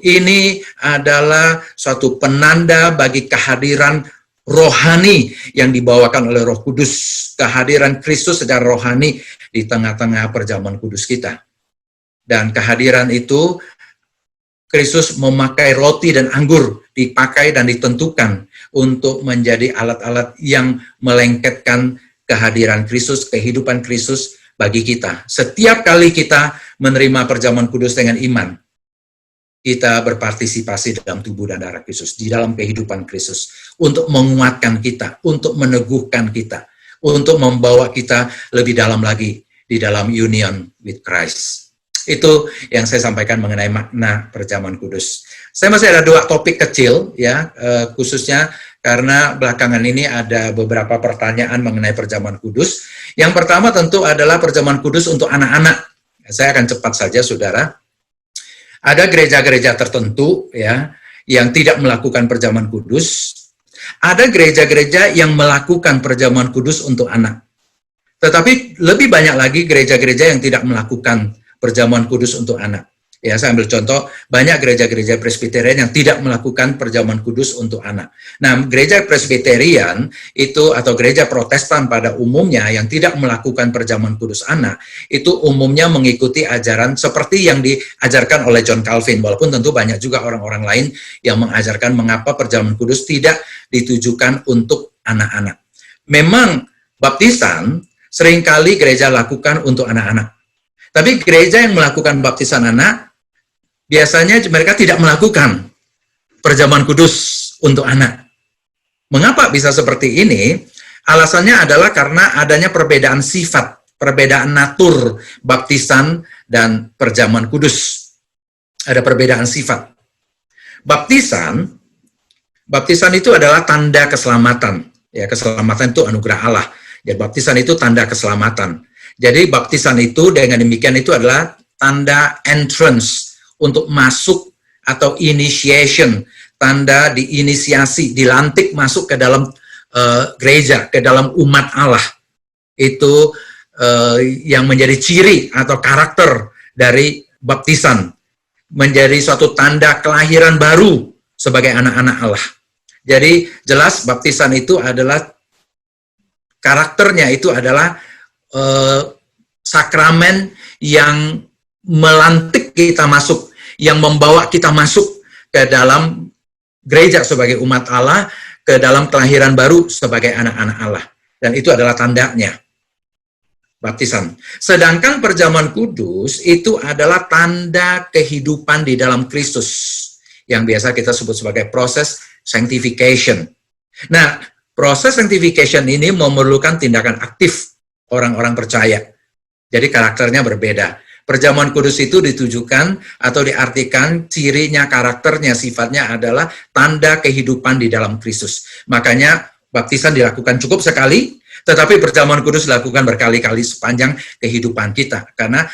[SPEAKER 1] Ini adalah suatu penanda bagi kehadiran rohani yang dibawakan oleh Roh Kudus, kehadiran Kristus secara rohani di tengah-tengah perjamuan kudus kita. Dan kehadiran itu, Kristus memakai roti dan anggur, dipakai dan ditentukan untuk menjadi alat-alat yang melengketkan kehadiran Kristus, kehidupan Kristus bagi kita. Setiap kali kita menerima perjamuan kudus dengan iman, kita berpartisipasi dalam tubuh dan darah Kristus, di dalam kehidupan Kristus, untuk menguatkan kita, untuk meneguhkan kita, untuk membawa kita lebih dalam lagi di dalam union with Christ. Itu yang saya sampaikan mengenai makna perjamuan kudus. Saya masih ada 2 topik kecil, ya, khususnya karena belakangan ini ada beberapa pertanyaan mengenai perjamuan kudus. Yang pertama tentu adalah perjamuan kudus untuk anak-anak. Saya akan cepat saja, saudara. Ada gereja-gereja tertentu, ya, yang tidak melakukan perjamuan kudus. Ada gereja-gereja yang melakukan perjamuan kudus untuk anak. Tetapi lebih banyak lagi gereja-gereja yang tidak melakukan perjamuan kudus untuk anak. Ya, saya ambil contoh, banyak gereja-gereja Presbyterian yang tidak melakukan perjamuan kudus untuk anak. Nah, gereja Presbyterian itu, atau gereja Protestan pada umumnya yang tidak melakukan perjamuan kudus anak, itu umumnya mengikuti ajaran seperti yang diajarkan oleh John Calvin, walaupun tentu banyak juga orang-orang lain yang mengajarkan mengapa perjamuan kudus tidak ditujukan untuk anak-anak. Memang baptisan seringkali gereja lakukan untuk anak-anak. Tapi gereja yang melakukan baptisan anak, biasanya mereka tidak melakukan perjamuan kudus untuk anak. Mengapa bisa seperti ini? Alasannya adalah karena adanya perbedaan sifat, perbedaan natur baptisan dan perjamuan kudus. Ada perbedaan sifat. Baptisan itu adalah tanda keselamatan. Ya, keselamatan itu anugerah Allah. Ya, baptisan itu tanda keselamatan. Jadi baptisan itu dengan demikian itu adalah tanda entrance untuk masuk atau initiation, tanda diinisiasi, dilantik masuk ke dalam gereja, ke dalam umat Allah. Itu yang menjadi ciri atau karakter dari baptisan, menjadi suatu tanda kelahiran baru sebagai anak-anak Allah. Jadi jelas baptisan itu adalah karakternya itu adalah sakramen yang melantik kita masuk, yang membawa kita masuk ke dalam gereja sebagai umat Allah, ke dalam kelahiran baru sebagai anak-anak Allah. Dan itu adalah tandanya, baptisan. Sedangkan perjamuan kudus itu adalah tanda kehidupan di dalam Kristus, yang biasa kita sebut sebagai proses sanctification. Nah, proses sanctification ini memerlukan tindakan aktif orang-orang percaya. Jadi karakternya berbeda. Perjamuan kudus itu ditujukan atau diartikan cirinya, karakternya, sifatnya adalah tanda kehidupan di dalam Kristus. Makanya baptisan dilakukan cukup sekali, tetapi perjamuan kudus dilakukan berkali-kali sepanjang kehidupan kita. Karena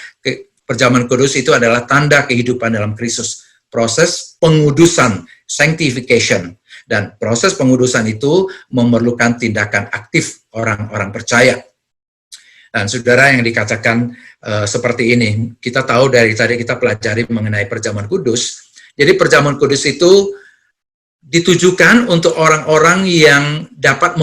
[SPEAKER 1] perjamuan kudus itu adalah tanda kehidupan dalam Kristus. Proses pengudusan, sanctification. Dan proses pengudusan itu memerlukan tindakan aktif orang-orang percaya. Dan saudara, yang dikatakan seperti ini, kita tahu dari tadi kita pelajari mengenai perjamuan kudus. Jadi perjamuan kudus itu ditujukan untuk orang-orang yang dapat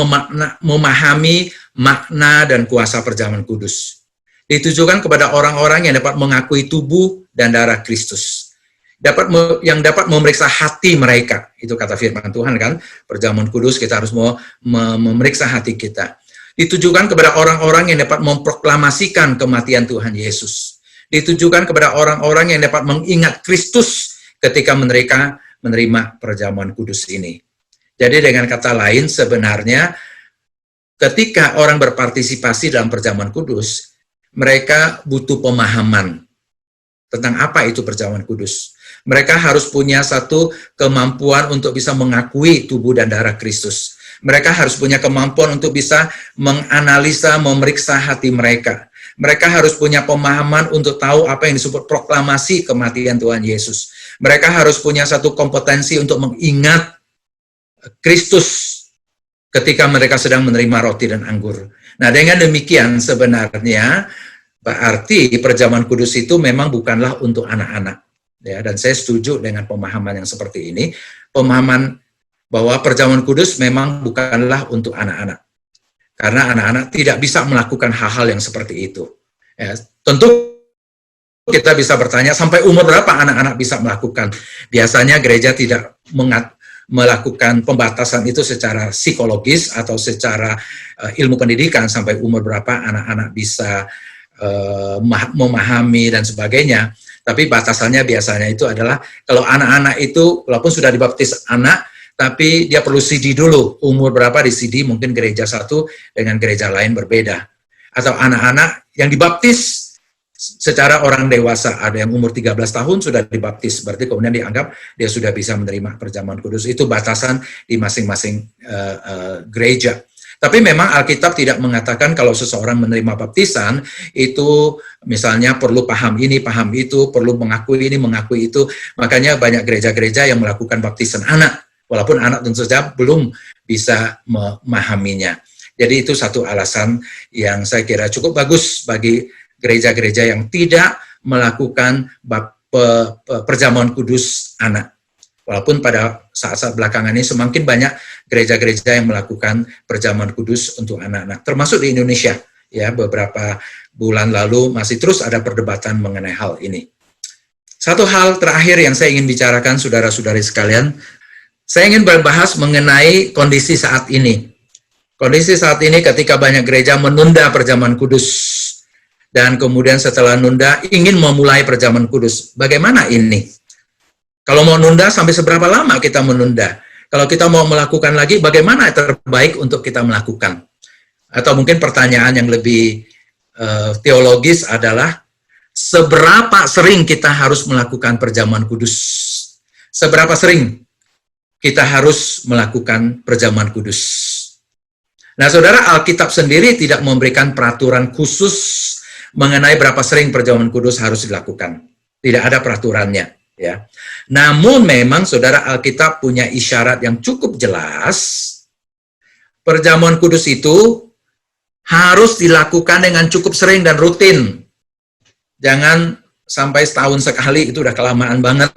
[SPEAKER 1] memahami makna dan kuasa perjamuan kudus. Ditujukan kepada orang-orang yang dapat mengakui tubuh dan darah Kristus. Yang dapat memeriksa hati mereka. Itu kata firman Tuhan kan, perjamuan kudus kita harus memeriksa hati kita. Ditujukan kepada orang-orang yang dapat memproklamasikan kematian Tuhan Yesus. Ditujukan kepada orang-orang yang dapat mengingat Kristus ketika mereka menerima perjamuan kudus ini. Jadi dengan kata lain, sebenarnya ketika orang berpartisipasi dalam perjamuan kudus, mereka butuh pemahaman tentang apa itu perjamuan kudus. Mereka harus punya satu kemampuan untuk bisa mengakui tubuh dan darah Kristus. Mereka harus punya kemampuan untuk bisa menganalisa, memeriksa hati mereka. Mereka harus punya pemahaman untuk tahu apa yang disebut proklamasi kematian Tuhan Yesus. Mereka harus punya satu kompetensi untuk mengingat Kristus ketika mereka sedang menerima roti dan anggur. Nah, dengan demikian sebenarnya berarti perjamuan kudus itu memang bukanlah untuk anak-anak. Ya, dan saya setuju dengan pemahaman yang seperti ini. Pemahaman bahwa perjamuan kudus memang bukanlah untuk anak-anak. Karena anak-anak tidak bisa melakukan hal-hal yang seperti itu. Ya, tentu kita bisa bertanya, sampai umur berapa anak-anak bisa melakukan? Biasanya gereja tidak melakukan pembatasan itu secara psikologis atau secara ilmu pendidikan, sampai umur berapa anak-anak bisa memahami dan sebagainya. Tapi batasannya biasanya itu adalah, kalau anak-anak itu, walaupun sudah dibaptis anak, tapi dia perlu CD dulu, umur berapa di CD, mungkin gereja satu dengan gereja lain berbeda. Atau anak-anak yang dibaptis secara orang dewasa, ada yang umur 13 tahun sudah dibaptis, berarti kemudian dianggap dia sudah bisa menerima perjamuan kudus. Itu batasan di masing-masing gereja. Tapi memang Alkitab tidak mengatakan kalau seseorang menerima baptisan, itu misalnya perlu paham ini, paham itu, perlu mengakui ini, mengakui itu. Makanya banyak gereja-gereja yang melakukan baptisan anak, walaupun anak tentu saja belum bisa memahaminya. Jadi itu satu alasan yang saya kira cukup bagus bagi gereja-gereja yang tidak melakukan perjamuan kudus anak. Walaupun pada saat-saat belakangan ini semakin banyak gereja-gereja yang melakukan perjamuan kudus untuk anak-anak. Termasuk di Indonesia, ya, beberapa bulan lalu masih terus ada perdebatan mengenai hal ini. Satu hal terakhir yang saya ingin bicarakan, saudara-saudari sekalian, saya ingin berbahas mengenai kondisi saat ini. Kondisi saat ini ketika banyak gereja menunda perjamuan kudus, dan kemudian setelah nunda ingin memulai perjamuan kudus. Bagaimana ini? Kalau mau nunda, sampai seberapa lama kita menunda? Kalau kita mau melakukan lagi, bagaimana terbaik untuk kita melakukan? Atau mungkin pertanyaan yang lebih teologis adalah, seberapa sering kita harus melakukan perjamuan kudus? Seberapa sering kita harus melakukan perjamuan kudus? Nah, saudara, Alkitab sendiri tidak memberikan peraturan khusus mengenai berapa sering perjamuan kudus harus dilakukan. Tidak ada peraturannya, ya. Namun memang, saudara, Alkitab punya isyarat yang cukup jelas. Perjamuan kudus itu harus dilakukan dengan cukup sering dan rutin. Jangan sampai setahun sekali, itu udah kelamaan banget.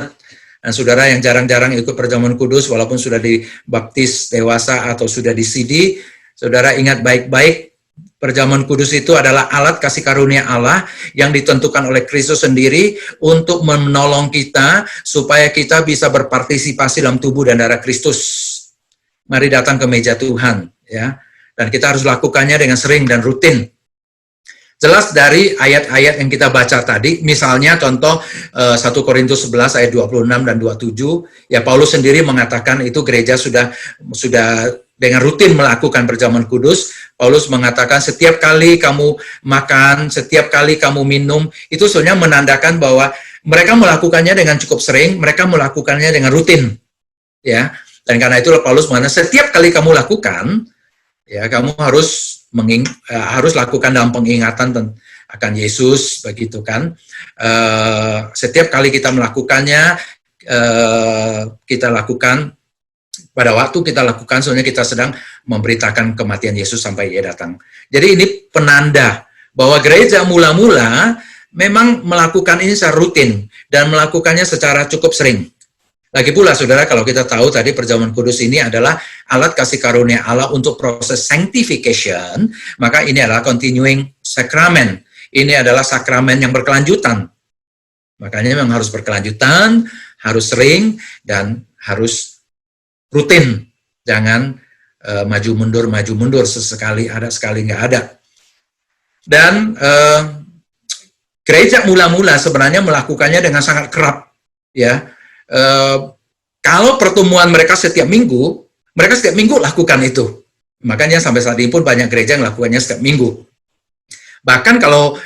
[SPEAKER 1] Nah, saudara yang jarang-jarang ikut perjamuan kudus, walaupun sudah dibaptis dewasa atau sudah di CD, saudara ingat baik-baik, perjamuan kudus itu adalah alat kasih karunia Allah yang ditentukan oleh Kristus sendiri untuk menolong kita supaya kita bisa berpartisipasi dalam tubuh dan darah Kristus. Mari datang ke meja Tuhan, ya. Dan kita harus lakukannya dengan sering dan rutin. Jelas dari ayat-ayat yang kita baca tadi, misalnya contoh 1 Korintus 11 ayat 26 dan 27, ya Paulus sendiri mengatakan itu gereja sudah dengan rutin melakukan perjamuan kudus. Paulus mengatakan setiap kali kamu makan, setiap kali kamu minum, itu sebenarnya menandakan bahwa mereka melakukannya dengan cukup sering, mereka melakukannya dengan rutin. Ya. Dan karena itu Paulus mengatakan setiap kali kamu lakukan, ya kamu harus lakukan dalam pengingatan akan Yesus, begitu kan. Setiap kali kita melakukannya, kita lakukan pada waktu kita lakukan, soalnya kita sedang memberitakan kematian Yesus sampai Ia datang. Jadi ini penanda bahwa gereja mula-mula memang melakukan ini secara rutin dan melakukannya secara cukup sering. Lagi pula, saudara, kalau kita tahu tadi perjamuan kudus ini adalah alat kasih karunia Allah untuk proses sanctification, maka ini adalah continuing sacrament. Ini adalah sakramen yang berkelanjutan. Makanya memang harus berkelanjutan, harus sering, dan harus rutin. Jangan maju mundur, sesekali ada, sekali nggak ada. Dan gereja mula-mula sebenarnya melakukannya dengan sangat kerap, ya. Kalau pertemuan mereka setiap minggu lakukan itu. Makanya sampai saat ini pun banyak gereja yang melakukannya setiap minggu. Bahkan kalau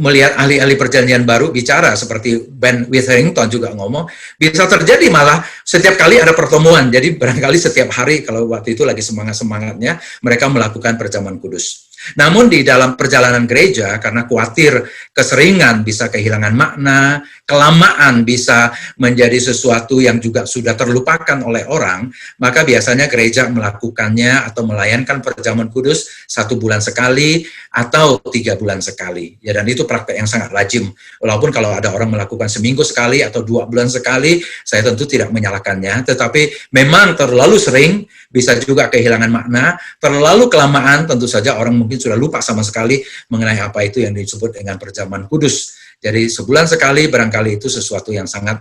[SPEAKER 1] melihat ahli-ahli perjanjian baru bicara, seperti Ben Witherington juga ngomong, bisa terjadi malah setiap kali ada pertemuan. Jadi barangkali setiap hari, kalau waktu itu lagi semangat-semangatnya, mereka melakukan perjamuan kudus. Namun di dalam perjalanan gereja, karena khawatir keseringan bisa kehilangan makna, kelamaan bisa menjadi sesuatu yang juga sudah terlupakan oleh orang, maka biasanya gereja melakukannya atau melayankan perjamuan kudus 1 bulan sekali atau 3 bulan sekali. Ya, dan itu praktek yang sangat lazim. Walaupun kalau ada orang melakukan seminggu sekali atau 2 bulan sekali, saya tentu tidak menyalahkannya, tetapi memang terlalu sering bisa juga kehilangan makna, terlalu kelamaan tentu saja orang mungkin sudah lupa sama sekali mengenai apa itu yang disebut dengan perjamuan kudus. Jadi sebulan sekali barangkali itu sesuatu yang sangat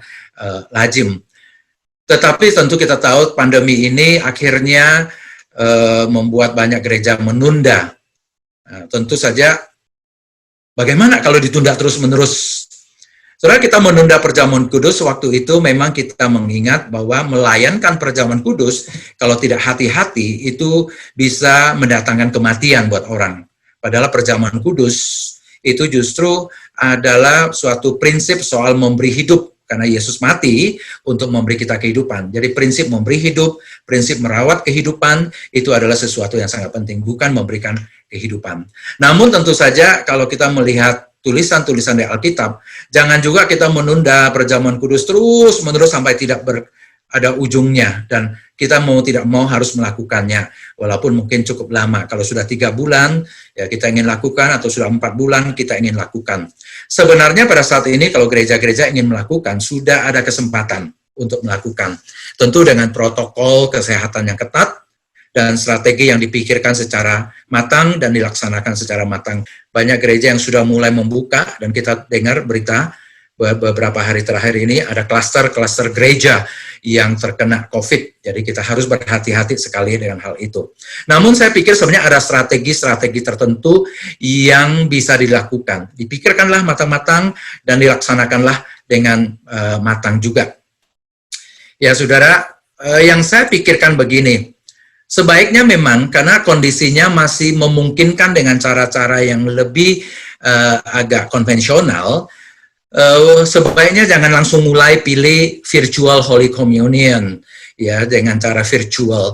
[SPEAKER 1] lazim. Tetapi tentu kita tahu pandemi ini akhirnya membuat banyak gereja menunda. Tentu saja bagaimana kalau ditunda terus-menerus? Saudara, kita menunda perjamuan kudus waktu itu memang kita mengingat bahwa melayankan perjamuan kudus kalau tidak hati-hati itu bisa mendatangkan kematian buat orang. Padahal perjamuan kudus itu justru adalah suatu prinsip soal memberi hidup, karena Yesus mati untuk memberi kita kehidupan. Jadi prinsip memberi hidup, prinsip merawat kehidupan itu adalah sesuatu yang sangat penting, bukan memberikan kehidupan. Namun tentu saja kalau kita melihat tulisan-tulisan di Alkitab, jangan juga kita menunda perjamuan kudus terus-menerus sampai tidak ada ujungnya, dan kita mau tidak mau harus melakukannya, walaupun mungkin cukup lama. Kalau sudah 3 bulan, ya kita ingin lakukan, atau sudah 4 bulan, kita ingin lakukan. Sebenarnya pada saat ini, kalau gereja-gereja ingin melakukan, sudah ada kesempatan untuk melakukan. Tentu dengan protokol kesehatan yang ketat, dan strategi yang dipikirkan secara matang dan dilaksanakan secara matang. Banyak gereja yang sudah mulai membuka, dan kita dengar berita beberapa hari terakhir ini ada klaster-klaster gereja yang terkena COVID. Jadi kita harus berhati-hati sekali dengan hal itu. Namun saya pikir sebenarnya ada strategi-strategi tertentu yang bisa dilakukan. Dipikirkanlah matang-matang dan dilaksanakanlah dengan matang juga. Ya saudara, yang saya pikirkan begini, sebaiknya memang karena kondisinya masih memungkinkan dengan cara-cara yang lebih agak konvensional, sebaiknya jangan langsung mulai pilih virtual Holy Communion ya dengan cara virtual.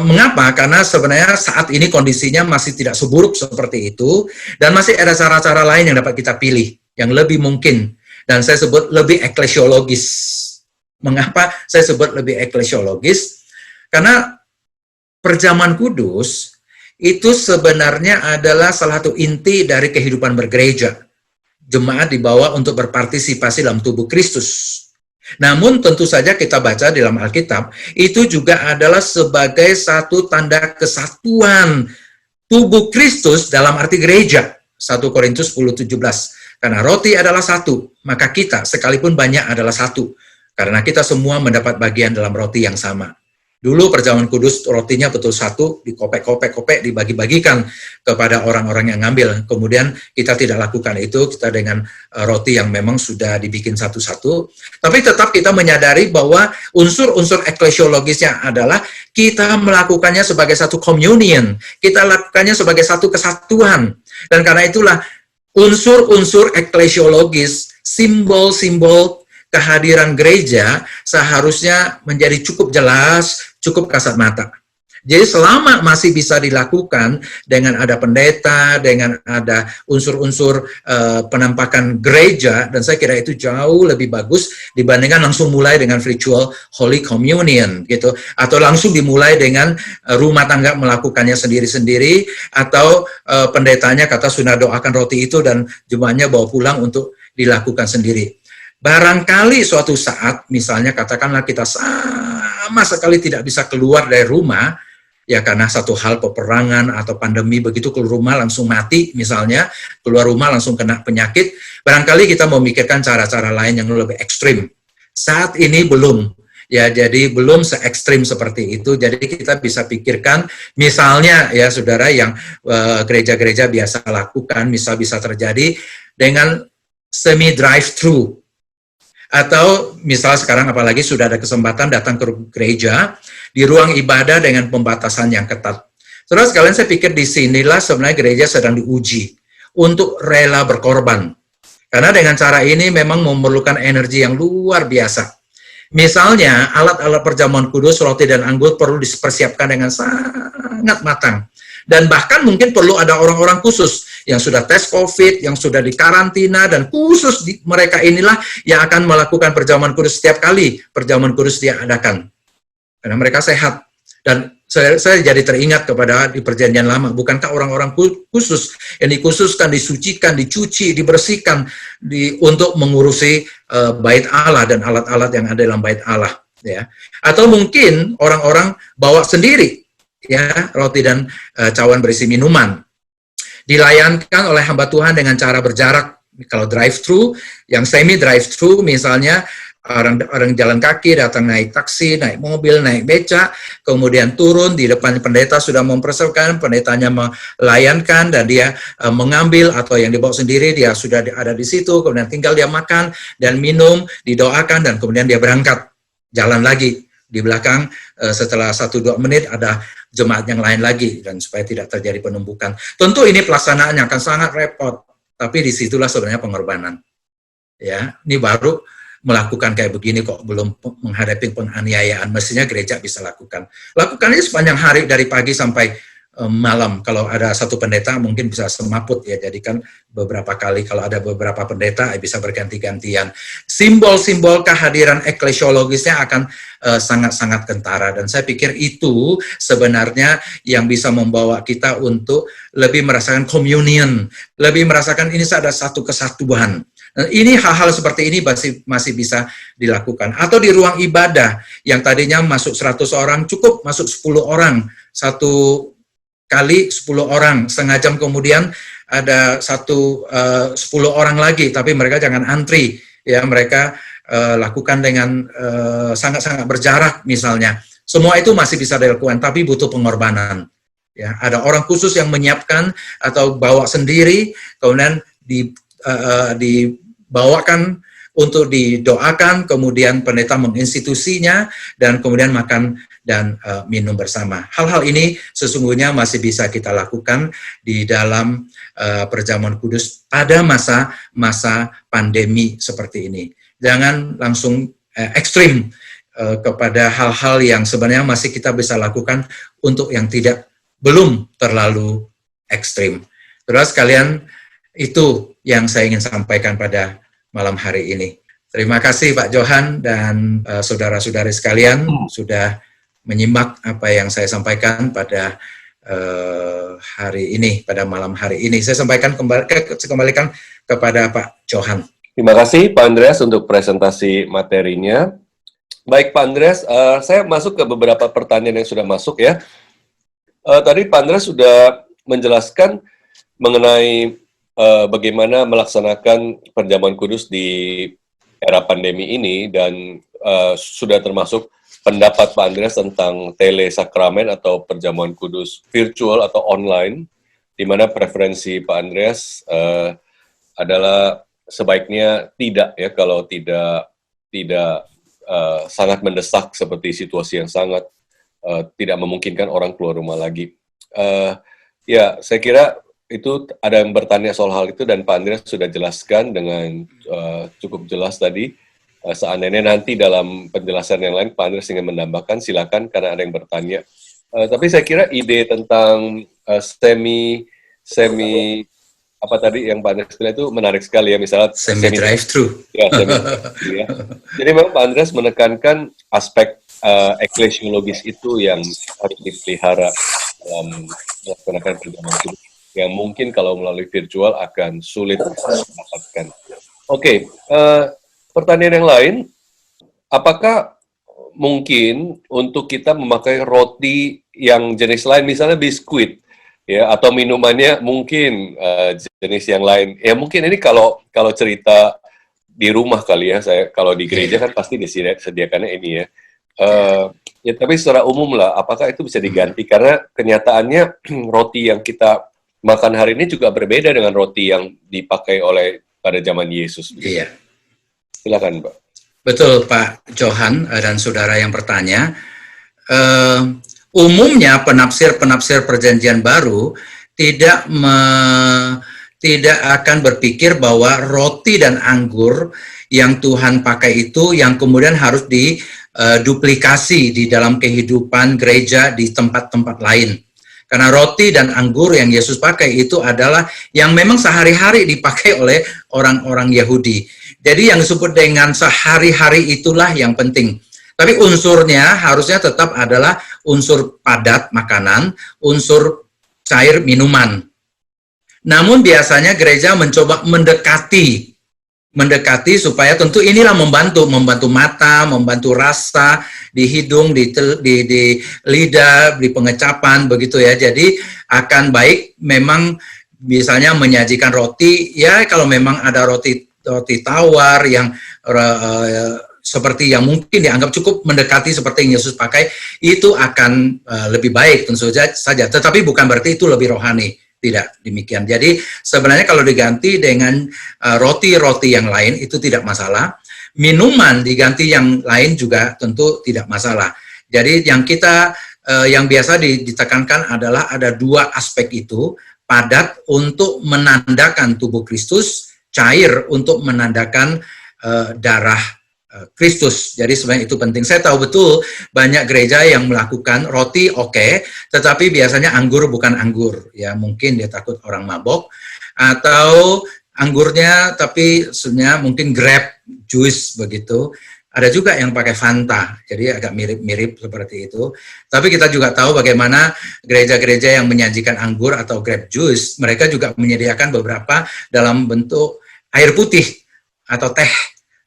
[SPEAKER 1] Mengapa? Karena sebenarnya saat ini kondisinya masih tidak seburuk seperti itu dan masih ada cara-cara lain yang dapat kita pilih yang lebih mungkin dan saya sebut lebih eklesiologis. Mengapa saya sebut lebih eklesiologis? Karena perjamuan kudus itu sebenarnya adalah salah satu inti dari kehidupan bergereja. Jemaat dibawa untuk berpartisipasi dalam tubuh Kristus. Namun tentu saja kita baca di dalam Alkitab, itu juga adalah sebagai satu tanda kesatuan tubuh Kristus dalam arti gereja. 1 Korintus 10:17. Karena roti adalah satu, maka kita sekalipun banyak adalah satu. Karena kita semua mendapat bagian dalam roti yang sama. Dulu perjamuan kudus rotinya betul satu, dikopek-kopek, dibagi-bagikan kepada orang-orang yang ngambil. Kemudian kita tidak lakukan itu, kita dengan roti yang memang sudah dibikin satu-satu. Tapi tetap kita menyadari bahwa unsur-unsur eklesiologisnya adalah kita melakukannya sebagai satu communion. Kita lakukannya sebagai satu kesatuan. Dan karena itulah unsur-unsur eklesiologis, simbol-simbol kehadiran gereja seharusnya menjadi cukup jelas, cukup kasat mata. Jadi selama masih bisa dilakukan dengan ada pendeta, dengan ada unsur-unsur penampakan gereja, dan saya kira itu jauh lebih bagus dibandingkan langsung mulai dengan virtual Holy Communion, gitu, atau langsung dimulai dengan rumah tangga melakukannya sendiri-sendiri, atau pendetanya kata sudah doakan roti itu dan jemaatnya bawa pulang untuk dilakukan sendiri. Barangkali suatu saat, misalnya katakanlah kita sama sekali tidak bisa keluar dari rumah, ya karena satu hal peperangan atau pandemi, begitu keluar rumah langsung mati misalnya, keluar rumah langsung kena penyakit, barangkali kita memikirkan cara-cara lain yang lebih ekstrim. Saat ini belum, ya jadi belum se-ekstrim seperti itu, jadi kita bisa pikirkan misalnya ya saudara yang gereja-gereja biasa lakukan, bisa terjadi dengan semi drive-thru. Atau misal sekarang apalagi sudah ada kesempatan datang ke gereja di ruang ibadah dengan pembatasan yang ketat. Terus sekalian saya pikir di sinilah sebenarnya gereja sedang diuji untuk rela berkorban. Karena dengan cara ini memang memerlukan energi yang luar biasa. Misalnya alat-alat perjamuan kudus, roti dan anggur perlu dipersiapkan dengan sangat matang. Dan bahkan mungkin perlu ada orang-orang khusus yang sudah tes COVID, yang sudah dikarantina, dan khusus mereka inilah yang akan melakukan perjamuan kudus setiap kali perjamuan kudus diadakan. Karena mereka sehat. Dan saya jadi teringat kepada di perjanjian lama, bukankah orang-orang khusus yang dikhususkan, disucikan, dicuci, dibersihkan untuk mengurusi bait Allah dan alat-alat yang ada dalam bait Allah. Ya. Atau mungkin orang-orang bawa sendiri ya roti dan cawan berisi minuman, dilayankan oleh hamba Tuhan dengan cara berjarak. Kalau drive-thru, yang semi drive-thru misalnya orang jalan kaki datang naik taksi, naik mobil, naik beca, kemudian turun di depan pendeta sudah mempersiapkan, pendetanya melayankan dan dia mengambil, atau yang dibawa sendiri dia sudah ada di situ, kemudian tinggal dia makan dan minum, didoakan dan kemudian dia berangkat jalan lagi. Di belakang setelah 1-2 menit ada jemaat yang lain lagi, dan supaya tidak terjadi penumpukan. Tentu ini pelaksanaannya akan sangat repot, tapi disitulah sebenarnya pengorbanan. Ya, ini baru melakukan kayak begini kok belum menghadapi penganiayaan. Mestinya gereja bisa lakukan. Lakukannya sepanjang hari dari pagi sampai malam. Kalau ada satu pendeta mungkin bisa semaput ya, jadikan beberapa kali. Kalau ada beberapa pendeta bisa berganti-gantian. Simbol-simbol kehadiran eklesiologisnya akan sangat-sangat kentara, dan saya pikir itu sebenarnya yang bisa membawa kita untuk lebih merasakan communion, lebih merasakan ini ada satu kesatuan. Ini hal-hal seperti ini masih bisa dilakukan. Atau di ruang ibadah yang tadinya masuk 100 orang cukup masuk 10 orang, satu kali 10 orang, setengah jam kemudian ada 10 orang lagi, tapi mereka jangan antri, ya mereka lakukan dengan sangat-sangat berjarak misalnya. Semua itu masih bisa dilakukan, tapi butuh pengorbanan. Ya, ada orang khusus yang menyiapkan atau bawa sendiri, kemudian dibawakan untuk didoakan, kemudian pendeta menginstitusinya, dan kemudian makan dan minum bersama. Hal-hal ini sesungguhnya masih bisa kita lakukan di dalam perjamuan kudus pada masa pandemi seperti ini. Jangan langsung ekstrim kepada hal-hal yang sebenarnya masih kita bisa lakukan untuk yang belum terlalu ekstrim. Terus kalian, itu yang saya ingin sampaikan pada malam hari ini. Terima kasih Pak Johan dan saudara-saudari sekalian sudah menyimak apa yang saya sampaikan pada hari ini, pada malam hari ini. Saya kembalikan kepada Pak Johan.
[SPEAKER 2] Terima kasih Pak Andreas untuk presentasi materinya. Baik Pak Andreas, saya masuk ke beberapa pertanyaan yang sudah masuk ya. Tadi Pak Andreas sudah menjelaskan mengenai bagaimana melaksanakan perjamuan kudus di era pandemi ini, dan sudah termasuk pendapat Pak Andreas tentang telesakramen atau perjamuan kudus virtual atau online, di mana preferensi Pak Andreas adalah sebaiknya tidak ya, kalau tidak sangat mendesak seperti situasi yang sangat tidak memungkinkan orang keluar rumah lagi. Ya, saya kira itu ada yang bertanya soal hal itu, dan Pak Andreas sudah jelaskan dengan cukup jelas tadi. Seandainya nanti dalam penjelasan yang lain Pak Andreas ingin menambahkan, silakan karena ada yang bertanya. Tapi saya kira ide tentang semi apa tadi yang Pak Andreas bilang itu menarik sekali ya, misalnya
[SPEAKER 1] semi drive-thru.
[SPEAKER 2] Ya, ya. Jadi memang Pak Andreas menekankan aspek eklesiologis itu yang harus dipelihara dalam melaksanakan perjamuan kudus, yang mungkin kalau melalui virtual akan sulit didapatkan. Oke, pertanyaan yang lain, apakah mungkin untuk kita memakai roti yang jenis lain, misalnya biskuit, ya, atau minumannya mungkin jenis yang lain? Ya mungkin ini kalau cerita di rumah kali ya, saya kalau di gereja kan pasti disediakannya ini ya. Ya tapi secara umum lah, apakah itu bisa diganti? Karena kenyataannya roti yang kita makan hari ini juga berbeda dengan roti yang dipakai oleh pada zaman Yesus. Begitu. Iya. Silakan, Pak.
[SPEAKER 1] Betul, Pak Johan dan saudara yang bertanya. Umumnya penafsir perjanjian baru tidak akan berpikir bahwa roti dan anggur yang Tuhan pakai itu yang kemudian harus diduplikasi di dalam kehidupan gereja di tempat-tempat lain. Karena roti dan anggur yang Yesus pakai itu adalah yang memang sehari-hari dipakai oleh orang-orang Yahudi. Jadi yang disebut dengan sehari-hari itulah yang penting. Tapi unsurnya harusnya tetap adalah unsur padat makanan, unsur cair minuman. Namun biasanya gereja mencoba mendekati supaya tentu inilah membantu mata, membantu rasa di hidung, di lidah, di pengecapan begitu ya. Jadi akan baik memang misalnya menyajikan roti ya, kalau memang ada roti tawar yang seperti yang mungkin dianggap cukup mendekati seperti yang Yesus pakai, itu akan lebih baik tentu saja. Tetapi bukan berarti itu lebih rohani. Tidak demikian. Jadi sebenarnya kalau diganti dengan roti-roti yang lain itu tidak masalah. Minuman diganti yang lain juga tentu tidak masalah. Jadi yang biasa ditekankan adalah ada dua aspek itu, padat untuk menandakan tubuh Kristus, cair untuk menandakan darah Kristus. Jadi sebenarnya itu penting. Saya tahu betul banyak gereja yang melakukan roti oke, tetapi biasanya anggur bukan anggur. Ya mungkin dia takut orang mabok, atau anggurnya tapi sebenarnya mungkin grape juice begitu. Ada juga yang pakai Fanta, jadi agak mirip-mirip seperti itu. Tapi kita juga tahu bagaimana gereja-gereja yang menyajikan anggur atau grape juice, mereka juga menyediakan beberapa dalam bentuk air putih atau teh,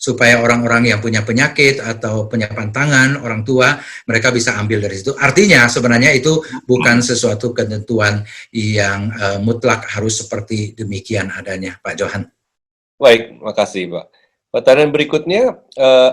[SPEAKER 1] supaya orang-orang yang punya penyakit atau penyapan tangan, orang tua, mereka bisa ambil dari situ. Artinya sebenarnya itu bukan sesuatu ketentuan yang mutlak harus seperti demikian adanya, Pak Johan.
[SPEAKER 2] Baik, makasih Pak. Pertanyaan berikutnya,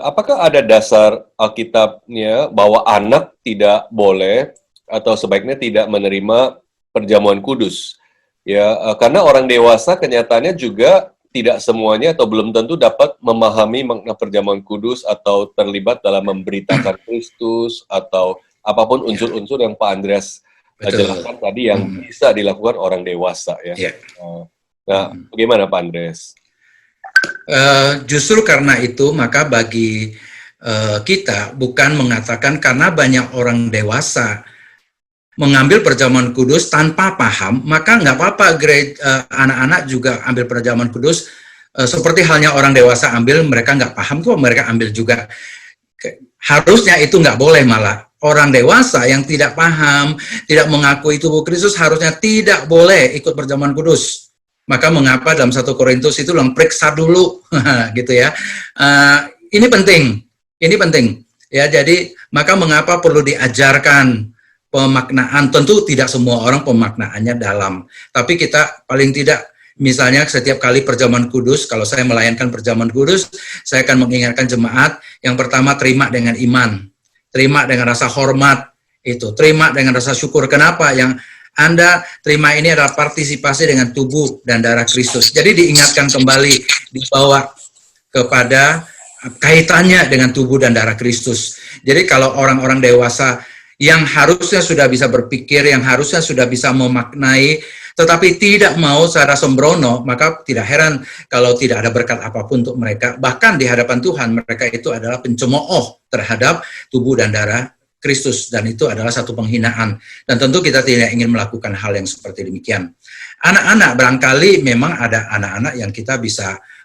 [SPEAKER 2] apakah ada dasar Alkitabnya bahwa anak tidak boleh atau sebaiknya tidak menerima perjamuan kudus? Ya, karena orang dewasa kenyataannya juga tidak semuanya atau belum tentu dapat memahami makna perjamuan kudus atau terlibat dalam memberitakan Kristus atau apapun unsur-unsur yang Pak Andreas jelaskan tadi yang bisa dilakukan orang dewasa ya. Nah, bagaimana Pak Andreas?
[SPEAKER 1] Justru karena itu maka bagi kita bukan mengatakan karena banyak orang dewasa mengambil perjamuan kudus tanpa paham, maka nggak apa-apa anak-anak juga ambil perjamuan kudus seperti halnya orang dewasa ambil, mereka nggak paham kok mereka ambil juga. Harusnya itu nggak boleh, malah orang dewasa yang tidak paham, tidak mengakui tubuh Kristus harusnya tidak boleh ikut perjamuan kudus. Maka mengapa dalam 1 Korintus itu periksa dulu gitu ya. Ini penting ya. Jadi maka mengapa perlu diajarkan pemaknaan. Tentu tidak semua orang pemaknaannya dalam, tapi kita paling tidak misalnya setiap kali perjamuan kudus, kalau saya melayankan perjamuan kudus, saya akan mengingatkan jemaat yang pertama, terima dengan iman, terima dengan rasa hormat, itu terima dengan rasa syukur. Kenapa? Yang Anda terima ini adalah partisipasi dengan tubuh dan darah Kristus. Jadi diingatkan kembali, dibawa kepada kaitannya dengan tubuh dan darah Kristus. Jadi kalau orang-orang dewasa yang harusnya sudah bisa berpikir, yang harusnya sudah bisa memaknai, tetapi tidak mau secara sembrono, maka tidak heran kalau tidak ada berkat apapun untuk mereka. Bahkan di hadapan Tuhan, mereka itu adalah pencemooh terhadap tubuh dan darah Kristus, dan itu adalah satu penghinaan. Dan tentu kita tidak ingin melakukan hal yang seperti demikian. Anak-anak, barangkali memang ada anak-anak yang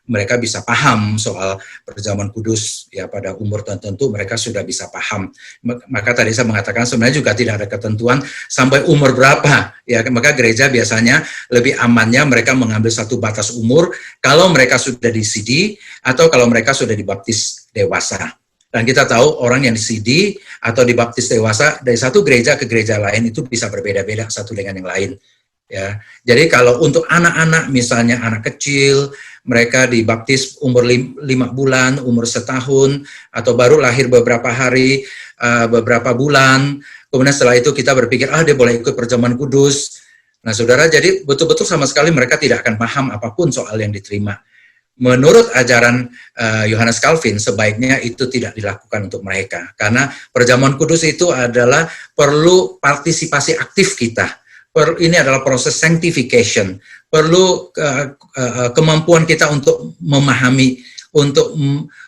[SPEAKER 1] mereka bisa paham soal perjamuan kudus ya, pada umur tertentu mereka sudah bisa paham. Maka tadi saya mengatakan sebenarnya juga tidak ada ketentuan sampai umur berapa ya, maka gereja biasanya lebih amannya mereka mengambil satu batas umur kalau mereka sudah di CD atau kalau mereka sudah dibaptis dewasa. Dan kita tahu orang yang di CD atau dibaptis dewasa dari satu gereja ke gereja lain itu bisa berbeda-beda satu dengan yang lain. Ya, jadi kalau untuk anak-anak, misalnya anak kecil, mereka dibaptis umur 5 bulan, umur setahun, atau baru lahir beberapa hari, beberapa bulan, kemudian setelah itu kita berpikir, dia boleh ikut perjamuan kudus. Nah, saudara, jadi betul-betul sama sekali mereka tidak akan paham apapun soal yang diterima. Menurut ajaran Yohanes Calvin, sebaiknya itu tidak dilakukan untuk mereka, karena perjamuan kudus itu adalah perlu partisipasi aktif kita. Ini adalah proses sanctification, perlu kemampuan kita untuk memahami, untuk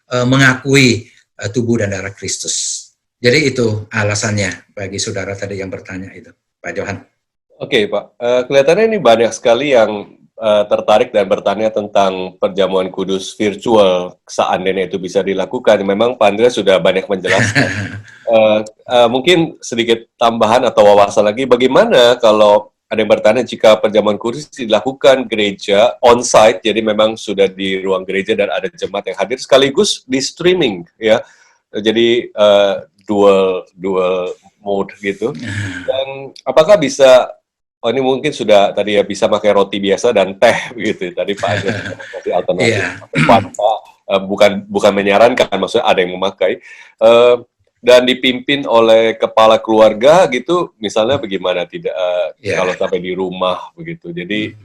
[SPEAKER 1] mengakui tubuh dan darah Kristus. Jadi itu alasannya bagi saudara tadi yang bertanya itu, Pak Johan.
[SPEAKER 2] Oke, Pak. Kelihatannya ini banyak sekali yang tertarik dan bertanya tentang perjamuan kudus virtual, seandainya itu bisa dilakukan. Memang Pak Andreas sudah banyak menjelaskan. Mungkin sedikit tambahan atau wawasan lagi, bagaimana kalau ada yang bertanya jika perjamuan kudus dilakukan gereja on-site, jadi memang sudah di ruang gereja dan ada jemaat yang hadir, sekaligus di streaming, ya. Jadi dual mode gitu. Dan apakah bisa, ini mungkin sudah tadi ya, bisa pakai roti biasa dan teh gitu. Tadi Pak Andreas kasih alternatif. Bukan menyarankan, maksudnya ada yang memakai. Dan dipimpin oleh kepala keluarga gitu, misalnya bagaimana tidak kalau sampai di rumah begitu. Jadi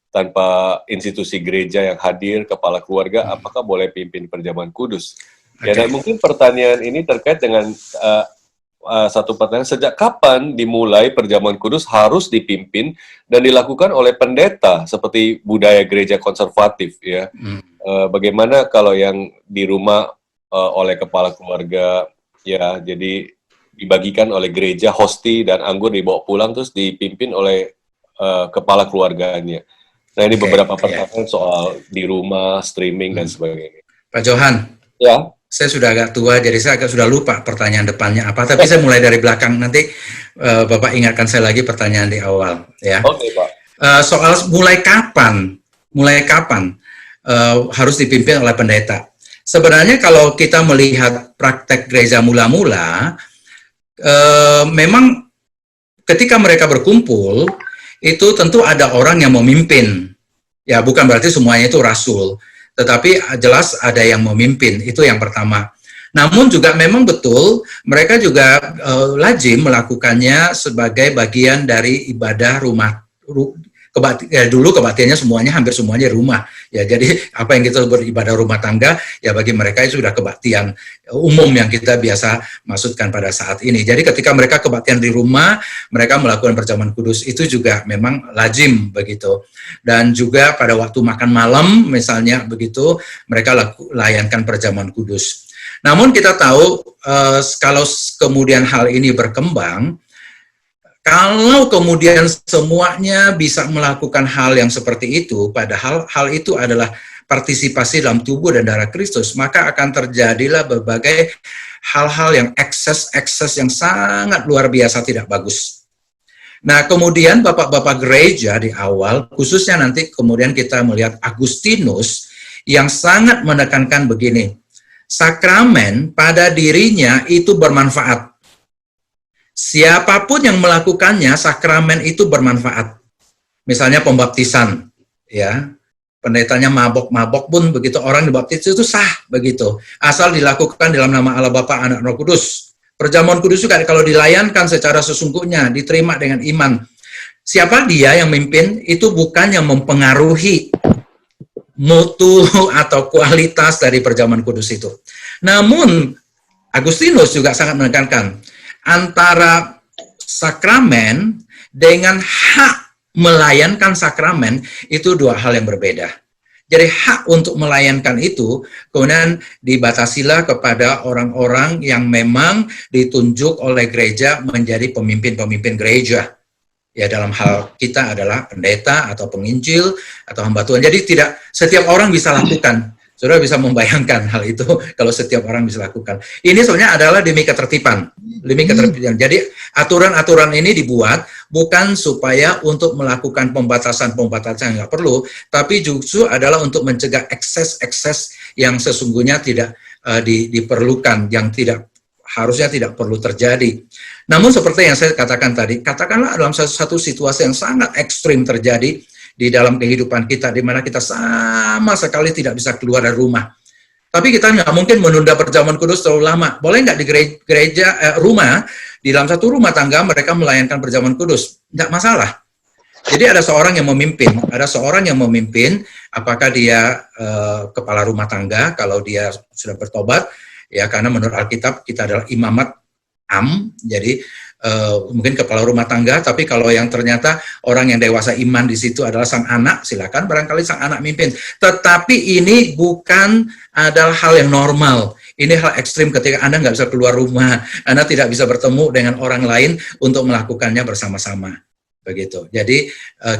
[SPEAKER 2] tanpa institusi gereja yang hadir, kepala keluarga, apakah boleh pimpin perjamuan kudus? Ya, dan mungkin pertanyaan ini terkait dengan satu pertanyaan, sejak kapan dimulai perjamuan kudus harus dipimpin dan dilakukan oleh pendeta seperti budaya gereja konservatif ya? Bagaimana kalau yang di rumah oleh kepala keluarga ya, jadi dibagikan oleh gereja, hosti dan anggur dibawa pulang terus dipimpin oleh kepala keluarganya. Nah, ini beberapa pertanyaan soal di rumah, streaming dan sebagainya.
[SPEAKER 1] Pak Johan.
[SPEAKER 2] Ya.
[SPEAKER 1] Saya sudah agak tua, jadi saya agak sudah lupa pertanyaan depannya apa. Tapi saya mulai dari belakang, nanti Bapak ingatkan saya lagi pertanyaan di awal. Ya.
[SPEAKER 2] Oke, Pak.
[SPEAKER 1] Soal mulai kapan harus dipimpin oleh pendeta. Sebenarnya kalau kita melihat praktek gereja mula-mula, memang ketika mereka berkumpul, itu tentu ada orang yang memimpin. Ya, bukan berarti semuanya itu rasul. Tetapi jelas ada yang memimpin, itu yang pertama. Namun juga memang betul, mereka juga lazim melakukannya sebagai bagian dari ibadah dulu kebaktiannya semuanya hampir semuanya rumah ya, jadi apa yang kita beribadah rumah tangga ya bagi mereka itu sudah kebaktian umum yang kita biasa maksudkan pada saat ini. Jadi ketika mereka kebaktian di rumah, mereka melakukan perjamuan kudus itu juga memang lazim begitu. Dan juga pada waktu makan malam misalnya begitu, mereka layankan perjamuan kudus. Namun kita tahu kalau kemudian hal ini berkembang, kalau kemudian semuanya bisa melakukan hal yang seperti itu, padahal hal itu adalah partisipasi dalam tubuh dan darah Kristus, maka akan terjadilah berbagai hal-hal yang ekses yang sangat luar biasa tidak bagus. Nah, kemudian bapak-bapak gereja di awal, khususnya nanti kemudian kita melihat Agustinus yang sangat menekankan begini, sakramen pada dirinya itu bermanfaat. Siapapun yang melakukannya, sakramen itu bermanfaat. Misalnya pembaptisan, ya, pendetanya mabok-mabok pun begitu orang dibaptis itu sah begitu, asal dilakukan dalam nama Allah Bapa, Anak, Roh Kudus. Perjamuan kudus juga kalau dilayankan secara sesungguhnya, diterima dengan iman. Siapa dia yang memimpin itu bukan yang mempengaruhi mutu atau kualitas dari perjamuan kudus itu. Namun Agustinus juga sangat menekankan antara sakramen dengan hak melayankan sakramen itu dua hal yang berbeda. Jadi hak untuk melayankan itu kemudian dibatasilah kepada orang-orang yang memang ditunjuk oleh gereja menjadi pemimpin-pemimpin gereja. Ya, dalam hal kita adalah pendeta atau penginjil atau hamba Tuhan. Jadi tidak setiap orang bisa lakukan. Saudara bisa membayangkan hal itu kalau setiap orang bisa lakukan. Ini sebenarnya adalah demi ketertiban. Jadi aturan-aturan ini dibuat bukan supaya untuk melakukan pembatasan-pembatasan yang nggak perlu, tapi justru adalah untuk mencegah ekses-ekses yang sesungguhnya tidak diperlukan, yang harusnya tidak perlu terjadi. Namun seperti yang saya katakan tadi, katakanlah dalam satu situasi yang sangat ekstrim terjadi di dalam kehidupan kita, di mana kita sama sekali tidak bisa keluar dari rumah. Tapi kita nggak mungkin menunda perjamuan kudus terlalu lama. Boleh nggak di rumah, di dalam satu rumah tangga mereka melayankan perjamuan kudus? Nggak masalah. Jadi ada seorang yang memimpin, apakah dia kepala rumah tangga, kalau dia sudah bertobat, ya karena menurut Alkitab kita adalah imamat jadi mungkin kepala rumah tangga, tapi kalau yang ternyata orang yang dewasa iman di situ adalah sang anak, silakan barangkali sang anak mimpin. Tetapi ini bukan adalah hal yang normal. Ini hal ekstrim ketika Anda nggak bisa keluar rumah, Anda tidak bisa bertemu dengan orang lain untuk melakukannya bersama-sama. Begitu. Jadi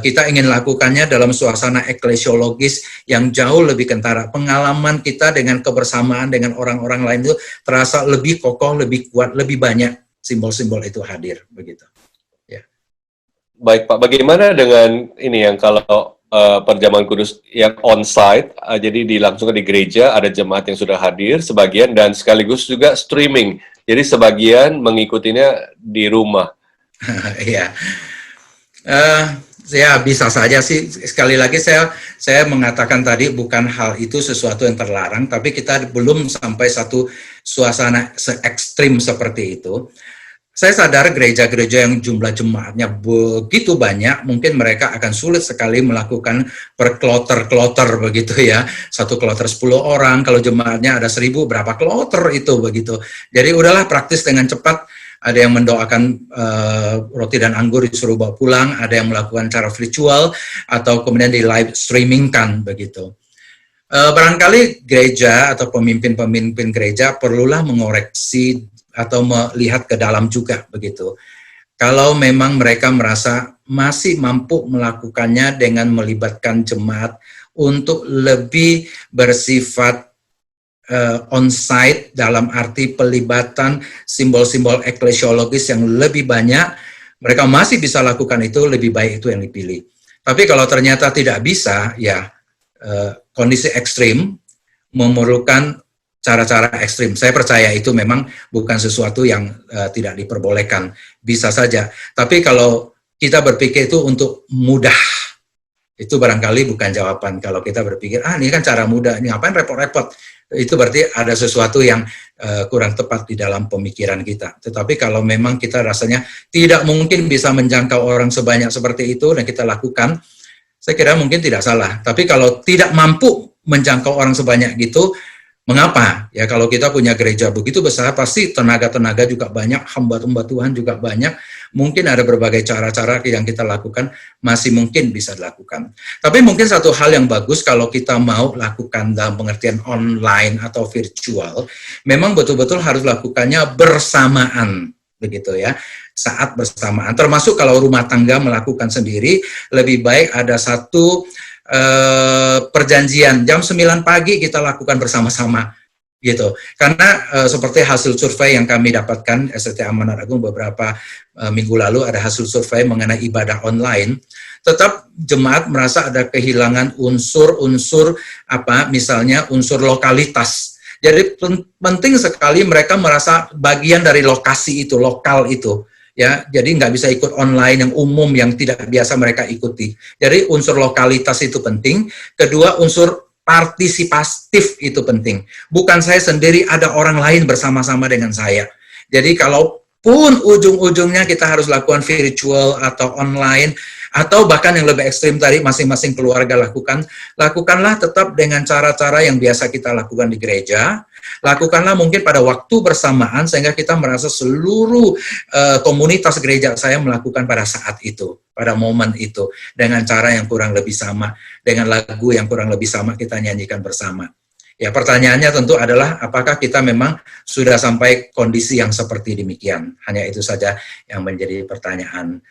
[SPEAKER 1] kita ingin lakukannya dalam suasana eklesiologis yang jauh lebih kentara. Pengalaman kita dengan kebersamaan dengan orang-orang lain itu terasa lebih kokoh, lebih kuat, lebih banyak. Simbol-simbol itu hadir, begitu. Ya.
[SPEAKER 2] Baik Pak, bagaimana dengan ini yang kalau perjamuan kudus yang on-site, jadi dilangsungkan di gereja, ada jemaat yang sudah hadir, sebagian, dan sekaligus juga streaming, jadi sebagian mengikutinya di rumah.
[SPEAKER 1] Iya. Ya bisa saja sih, sekali lagi saya mengatakan tadi bukan hal itu sesuatu yang terlarang, tapi kita belum sampai satu suasana se-ekstrim seperti itu. Saya sadar gereja-gereja yang jumlah jemaatnya begitu banyak, mungkin mereka akan sulit sekali melakukan per kloter begitu ya. Satu kloter 10 orang, kalau jemaatnya ada 1000, berapa kloter itu begitu. Jadi udahlah praktis dengan cepat. Ada yang mendoakan roti dan anggur disuruh bawa pulang, ada yang melakukan cara virtual, atau kemudian di live streamingkan begitu. Barangkali gereja atau pemimpin-pemimpin gereja perlulah mengoreksi atau melihat ke dalam juga begitu. Kalau memang mereka merasa masih mampu melakukannya dengan melibatkan jemaat untuk lebih bersifat on-site dalam arti pelibatan simbol-simbol eklesiologis yang lebih banyak, mereka masih bisa lakukan itu, lebih baik itu yang dipilih. Tapi kalau ternyata tidak bisa, ya kondisi ekstrim memerlukan cara-cara ekstrim. Saya percaya itu memang bukan sesuatu yang tidak diperbolehkan, bisa saja. Tapi kalau kita berpikir itu untuk mudah, itu barangkali bukan jawaban. Kalau kita berpikir, ini kan cara mudah, ini ngapain repot-repot, itu berarti ada sesuatu yang kurang tepat di dalam pemikiran kita. Tetapi kalau memang kita rasanya tidak mungkin bisa menjangkau orang sebanyak seperti itu, dan kita lakukan, saya kira mungkin tidak salah. Tapi kalau tidak mampu menjangkau orang sebanyak gitu, mengapa? Ya kalau kita punya gereja begitu besar, pasti tenaga-tenaga juga banyak, hamba-hamba Tuhan juga banyak. Mungkin ada berbagai cara-cara yang kita lakukan, masih mungkin bisa dilakukan. Tapi mungkin satu hal yang bagus kalau kita mau lakukan dalam pengertian online atau virtual, memang betul-betul harus lakukannya bersamaan, begitu ya, saat bersamaan. Termasuk kalau rumah tangga melakukan sendiri, lebih baik ada satu perjanjian jam 9 pagi kita lakukan bersama-sama gitu. Karena seperti hasil survei yang kami dapatkan SDT Amanat Agung beberapa minggu lalu, ada hasil survei mengenai ibadah online, tetap jemaat merasa ada kehilangan unsur-unsur misalnya unsur lokalitas. Jadi penting sekali mereka merasa bagian dari lokasi itu, lokal itu. Ya, jadi nggak bisa ikut online yang umum yang tidak biasa mereka ikuti. Jadi unsur lokalitas itu penting. Kedua, unsur partisipatif itu penting. Bukan saya sendiri, ada orang lain bersama-sama dengan saya. Jadi kalaupun ujung-ujungnya kita harus lakukan virtual atau online, atau bahkan yang lebih ekstrim tadi masing-masing keluarga lakukanlah tetap dengan cara-cara yang biasa kita lakukan di gereja. Lakukanlah mungkin pada waktu bersamaan sehingga kita merasa seluruh komunitas gereja saya melakukan pada saat itu, pada momen itu, dengan cara yang kurang lebih sama, dengan lagu yang kurang lebih sama kita nyanyikan bersama. Ya, pertanyaannya tentu adalah apakah kita memang sudah sampai kondisi yang seperti demikian. Hanya itu saja yang menjadi pertanyaan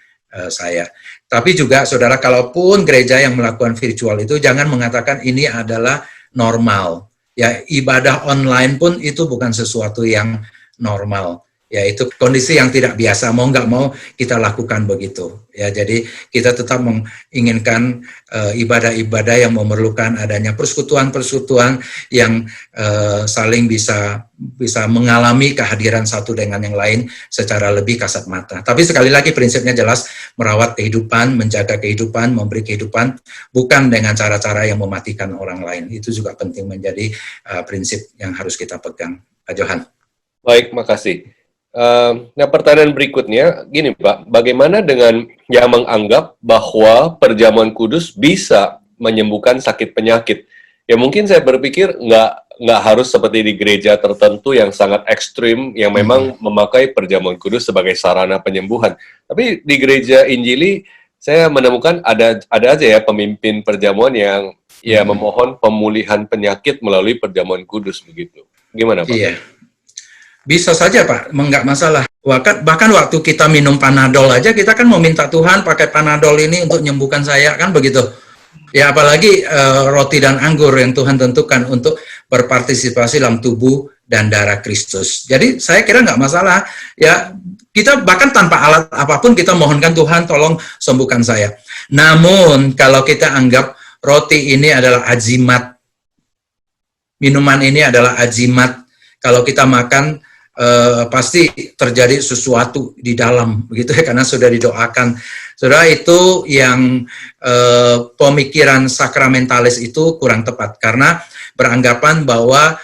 [SPEAKER 1] saya. Tapi juga saudara, kalaupun gereja yang melakukan virtual itu jangan mengatakan ini adalah normal. Ya, ibadah online pun itu bukan sesuatu yang normal. Ya, itu kondisi yang tidak biasa, mau nggak mau kita lakukan begitu. Ya, jadi kita tetap menginginkan ibadah-ibadah yang memerlukan adanya persekutuan-persekutuan yang saling bisa mengalami kehadiran satu dengan yang lain secara lebih kasat mata. Tapi sekali lagi prinsipnya jelas, merawat kehidupan, menjaga kehidupan, memberi kehidupan, bukan dengan cara-cara yang mematikan orang lain. Itu juga penting menjadi prinsip yang harus kita pegang. Pak Johan.
[SPEAKER 2] Baik, makasih. Nah, pertanyaan berikutnya, gini Pak, bagaimana dengan yang menganggap bahwa perjamuan kudus bisa menyembuhkan sakit penyakit? Ya mungkin saya berpikir nggak harus seperti di gereja tertentu yang sangat ekstrim, yang memang memakai perjamuan kudus sebagai sarana penyembuhan. Tapi di gereja Injili, saya menemukan ada aja ya pemimpin perjamuan yang ya memohon pemulihan penyakit melalui perjamuan kudus begitu. Gimana Pak?
[SPEAKER 1] Iya. Bisa saja Pak, nggak masalah. Bahkan waktu kita minum Panadol aja, kita kan meminta Tuhan pakai Panadol ini untuk menyembuhkan saya, kan begitu. Ya apalagi roti dan anggur yang Tuhan tentukan untuk berpartisipasi dalam tubuh dan darah Kristus. Jadi saya kira nggak masalah. Ya kita bahkan tanpa alat apapun kita mohonkan Tuhan tolong sembuhkan saya. Namun kalau kita anggap roti ini adalah ajimat, minuman ini adalah ajimat, kalau kita makan pasti terjadi sesuatu di dalam, begitu ya, karena sudah didoakan. Saudara, itu yang pemikiran sakramentalis itu kurang tepat, karena beranggapan bahwa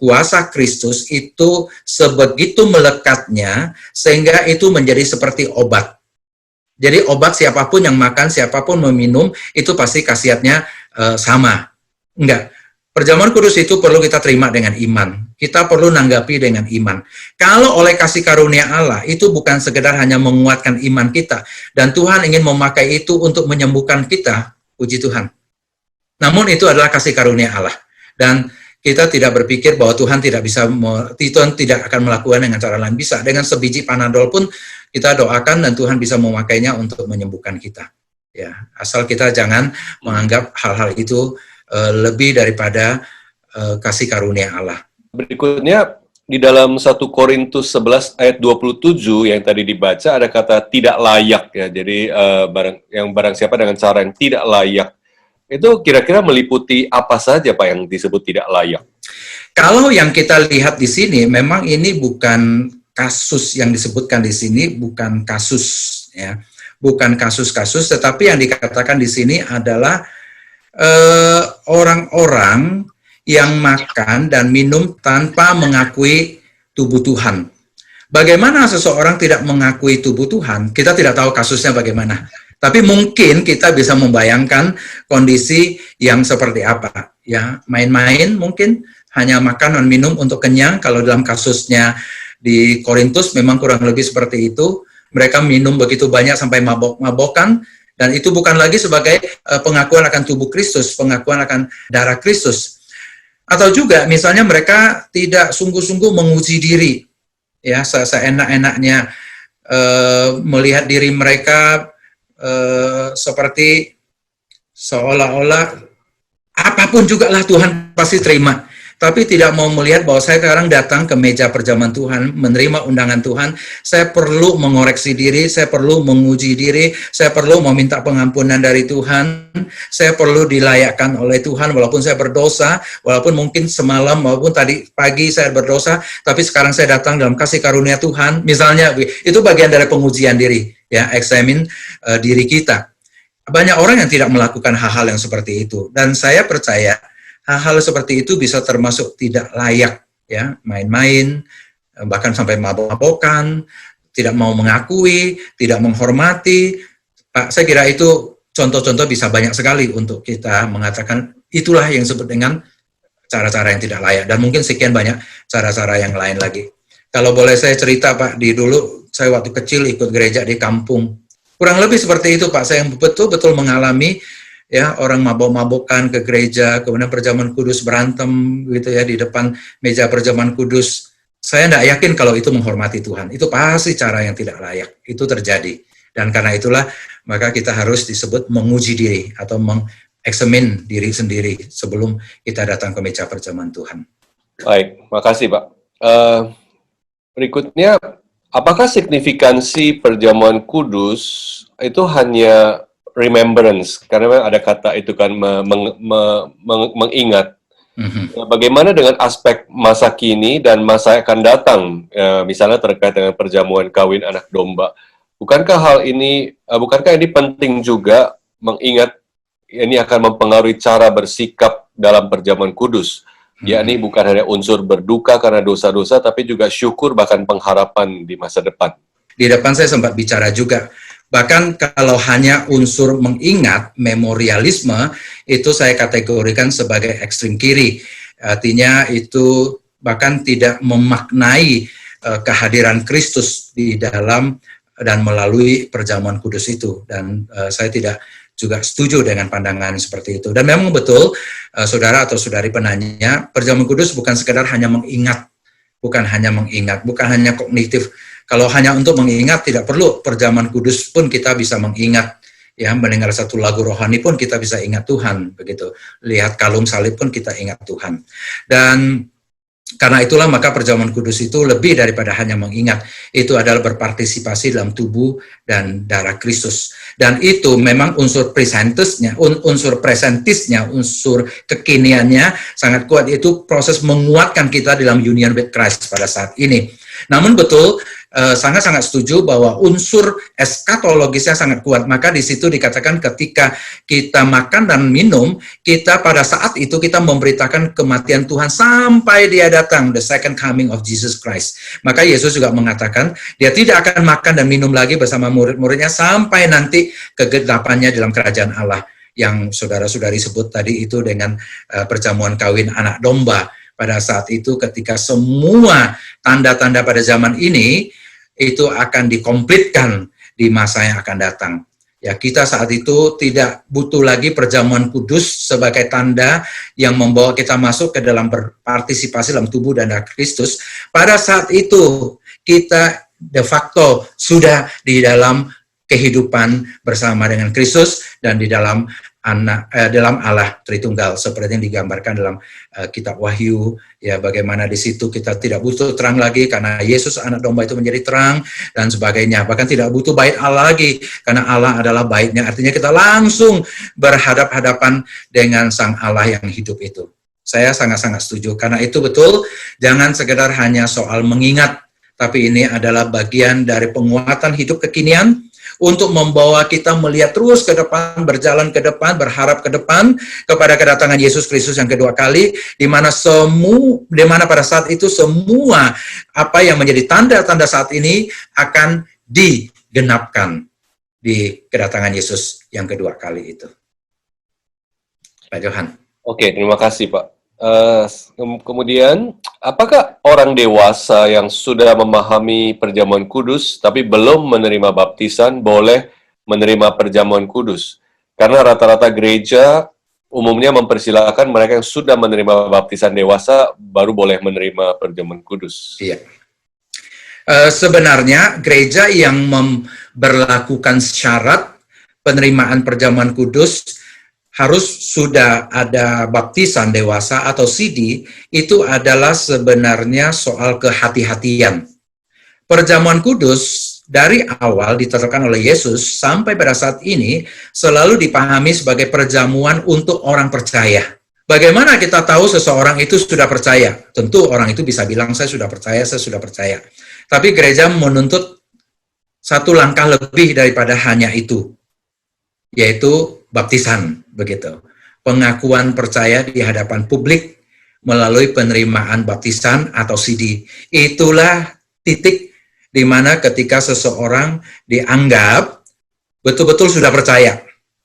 [SPEAKER 1] kuasa Kristus itu sebegitu melekatnya sehingga itu menjadi seperti obat. Jadi obat siapapun yang makan, siapapun meminum, itu pasti khasiatnya sama. Enggak. Perjamuan kudus itu perlu kita terima dengan iman. Kita perlu nanggapi dengan iman. Kalau oleh kasih karunia Allah, itu bukan sekedar hanya menguatkan iman kita. Dan Tuhan ingin memakai itu untuk menyembuhkan kita, puji Tuhan. Namun itu adalah kasih karunia Allah. Dan kita tidak berpikir bahwa Tuhan tidak bisa, Tuhan tidak akan melakukan dengan cara lain. Bisa, dengan sebiji Panadol pun kita doakan dan Tuhan bisa memakainya untuk menyembuhkan kita. Ya, asal kita jangan menganggap hal-hal itu lebih daripada kasih karunia Allah.
[SPEAKER 2] Berikutnya, di dalam 1 Korintus 11 ayat 27 yang tadi dibaca ada kata tidak layak ya. Jadi barang siapa dengan cara yang tidak layak. Itu kira-kira meliputi apa saja Pak yang disebut tidak layak?
[SPEAKER 1] Kalau yang kita lihat di sini memang ini bukan kasus yang disebutkan di sini, bukan kasus ya. Bukan kasus-kasus, tetapi yang dikatakan di sini adalah orang-orang yang makan dan minum tanpa mengakui tubuh Tuhan. Bagaimana seseorang tidak mengakui tubuh Tuhan? Kita tidak tahu kasusnya bagaimana. Tapi mungkin kita bisa membayangkan kondisi yang seperti apa. Ya, main-main mungkin, hanya makan dan minum untuk kenyang. Kalau dalam kasusnya di Korintus memang kurang lebih seperti itu. Mereka minum begitu banyak sampai mabok-mabokan, dan itu bukan lagi sebagai pengakuan akan tubuh Kristus, pengakuan akan darah Kristus. Atau juga misalnya mereka tidak sungguh-sungguh menguji diri, ya, seenak-enaknya melihat diri mereka seperti seolah-olah apapun juga lah Tuhan pasti terima, tapi tidak mau melihat bahwa saya sekarang datang ke meja perjamuan Tuhan, menerima undangan Tuhan, saya perlu mengoreksi diri, saya perlu menguji diri, saya perlu meminta pengampunan dari Tuhan, saya perlu dilayakkan oleh Tuhan walaupun saya berdosa, walaupun mungkin semalam maupun tadi pagi saya berdosa, tapi sekarang saya datang dalam kasih karunia Tuhan, misalnya. Itu bagian dari pengujian diri, ya, examine diri kita. Banyak orang yang tidak melakukan hal-hal yang seperti itu, dan saya percaya hal-hal seperti itu bisa termasuk tidak layak, ya, main-main, bahkan sampai mabok-mabokan, tidak mau mengakui, tidak menghormati. Pak, saya kira itu contoh-contoh bisa banyak sekali untuk kita mengatakan itulah yang disebut dengan cara-cara yang tidak layak, dan mungkin sekian banyak cara-cara yang lain lagi. Kalau boleh saya cerita, Pak, dulu saya waktu kecil ikut gereja di kampung. Kurang lebih seperti itu, Pak. Saya betul-betul mengalami, ya, orang mabok-mabokan ke gereja, kemudian perjamuan kudus berantem gitu ya di depan meja perjamuan kudus. Saya tidak yakin kalau itu menghormati Tuhan. Itu pasti cara yang tidak layak. Itu terjadi. Dan karena itulah maka kita harus disebut menguji diri atau mengeksamin diri sendiri sebelum kita datang ke meja perjamuan Tuhan.
[SPEAKER 2] Baik, makasih Pak. Berikutnya, apakah signifikansi perjamuan kudus itu hanya remembrance? Karena memang ada kata itu kan, mengingat. Bagaimana dengan aspek masa kini dan masa yang akan datang, misalnya terkait dengan perjamuan kawin anak domba? Bukankah ini penting juga mengingat ini akan mempengaruhi cara bersikap dalam perjamuan kudus? Yakni bukan hanya unsur berduka karena dosa-dosa, tapi juga syukur bahkan pengharapan di masa depan.
[SPEAKER 1] Di depan saya sempat bicara juga. Bahkan kalau hanya unsur mengingat, memorialisme, itu saya kategorikan sebagai ekstrim kiri. Artinya itu bahkan tidak memaknai kehadiran Kristus di dalam dan melalui perjamuan kudus itu. Dan saya tidak juga setuju dengan pandangan seperti itu. Dan memang betul, saudara atau saudari penanya, perjamuan kudus bukan sekedar hanya mengingat, bukan hanya kognitif. Kalau hanya untuk mengingat, tidak perlu perjamuan kudus pun kita bisa mengingat. Ya, mendengar satu lagu rohani pun kita bisa ingat Tuhan, begitu. Lihat kalung salib pun kita ingat Tuhan. Dan karena itulah maka perjamuan kudus itu lebih daripada hanya mengingat. Itu adalah berpartisipasi dalam tubuh dan darah Kristus. Dan itu memang unsur presentisnya, unsur kekiniannya sangat kuat. Itu proses menguatkan kita dalam union with Christ pada saat ini. Namun betul, sangat-sangat setuju bahwa unsur eskatologisnya sangat kuat. Maka di situ dikatakan ketika kita makan dan minum, kita pada saat itu kita memberitakan kematian Tuhan sampai Dia datang, the second coming of Jesus Christ. Maka Yesus juga mengatakan Dia tidak akan makan dan minum lagi bersama murid-muridnya sampai nanti kegenapannya dalam kerajaan Allah, yang saudara-saudari sebut tadi itu dengan perjamuan kawin anak domba. Pada saat itu ketika semua tanda-tanda pada zaman ini itu akan dikomplitkan di masa yang akan datang. Ya, kita saat itu tidak butuh lagi perjamuan kudus sebagai tanda yang membawa kita masuk ke dalam berpartisipasi dalam tubuh dan darah Kristus. Pada saat itu kita de facto sudah di dalam kehidupan bersama dengan Kristus dan di dalam dalam Allah Tritunggal, seperti yang digambarkan dalam kitab Wahyu, ya, bagaimana di situ kita tidak butuh terang lagi karena Yesus anak domba itu menjadi terang dan sebagainya. Bahkan tidak butuh bait Allah lagi karena Allah adalah baitnya. Artinya kita langsung berhadap-hadapan dengan Sang Allah yang hidup itu. Saya sangat-sangat setuju karena itu betul, jangan sekedar hanya soal mengingat, tapi ini adalah bagian dari penguatan hidup kekinian untuk membawa kita melihat terus ke depan, berjalan ke depan, berharap ke depan kepada kedatangan Yesus Kristus yang kedua kali, di mana pada saat itu semua apa yang menjadi tanda-tanda saat ini akan digenapkan. di kedatangan Yesus yang kedua kali itu. Pak Johan.
[SPEAKER 2] Oke, terima kasih Pak. Kemudian, apakah orang dewasa yang sudah memahami perjamuan kudus tapi belum menerima baptisan boleh menerima perjamuan kudus? Karena rata-rata gereja umumnya mempersilahkan mereka yang sudah menerima baptisan dewasa baru boleh menerima perjamuan kudus.
[SPEAKER 1] Iya. Sebenarnya gereja yang memberlakukan syarat penerimaan perjamuan kudus harus sudah ada baptisan dewasa atau CD, itu adalah sebenarnya soal kehati-hatian. Perjamuan kudus dari awal ditetapkan oleh Yesus sampai pada saat ini selalu dipahami sebagai perjamuan untuk orang percaya. Bagaimana kita tahu seseorang itu sudah percaya? Tentu orang itu bisa bilang, saya sudah percaya. Tapi gereja menuntut satu langkah lebih daripada hanya itu, yaitu baptisan, begitu. Pengakuan percaya di hadapan publik melalui penerimaan baptisan atau CD. Itulah titik di mana ketika seseorang dianggap betul-betul sudah percaya.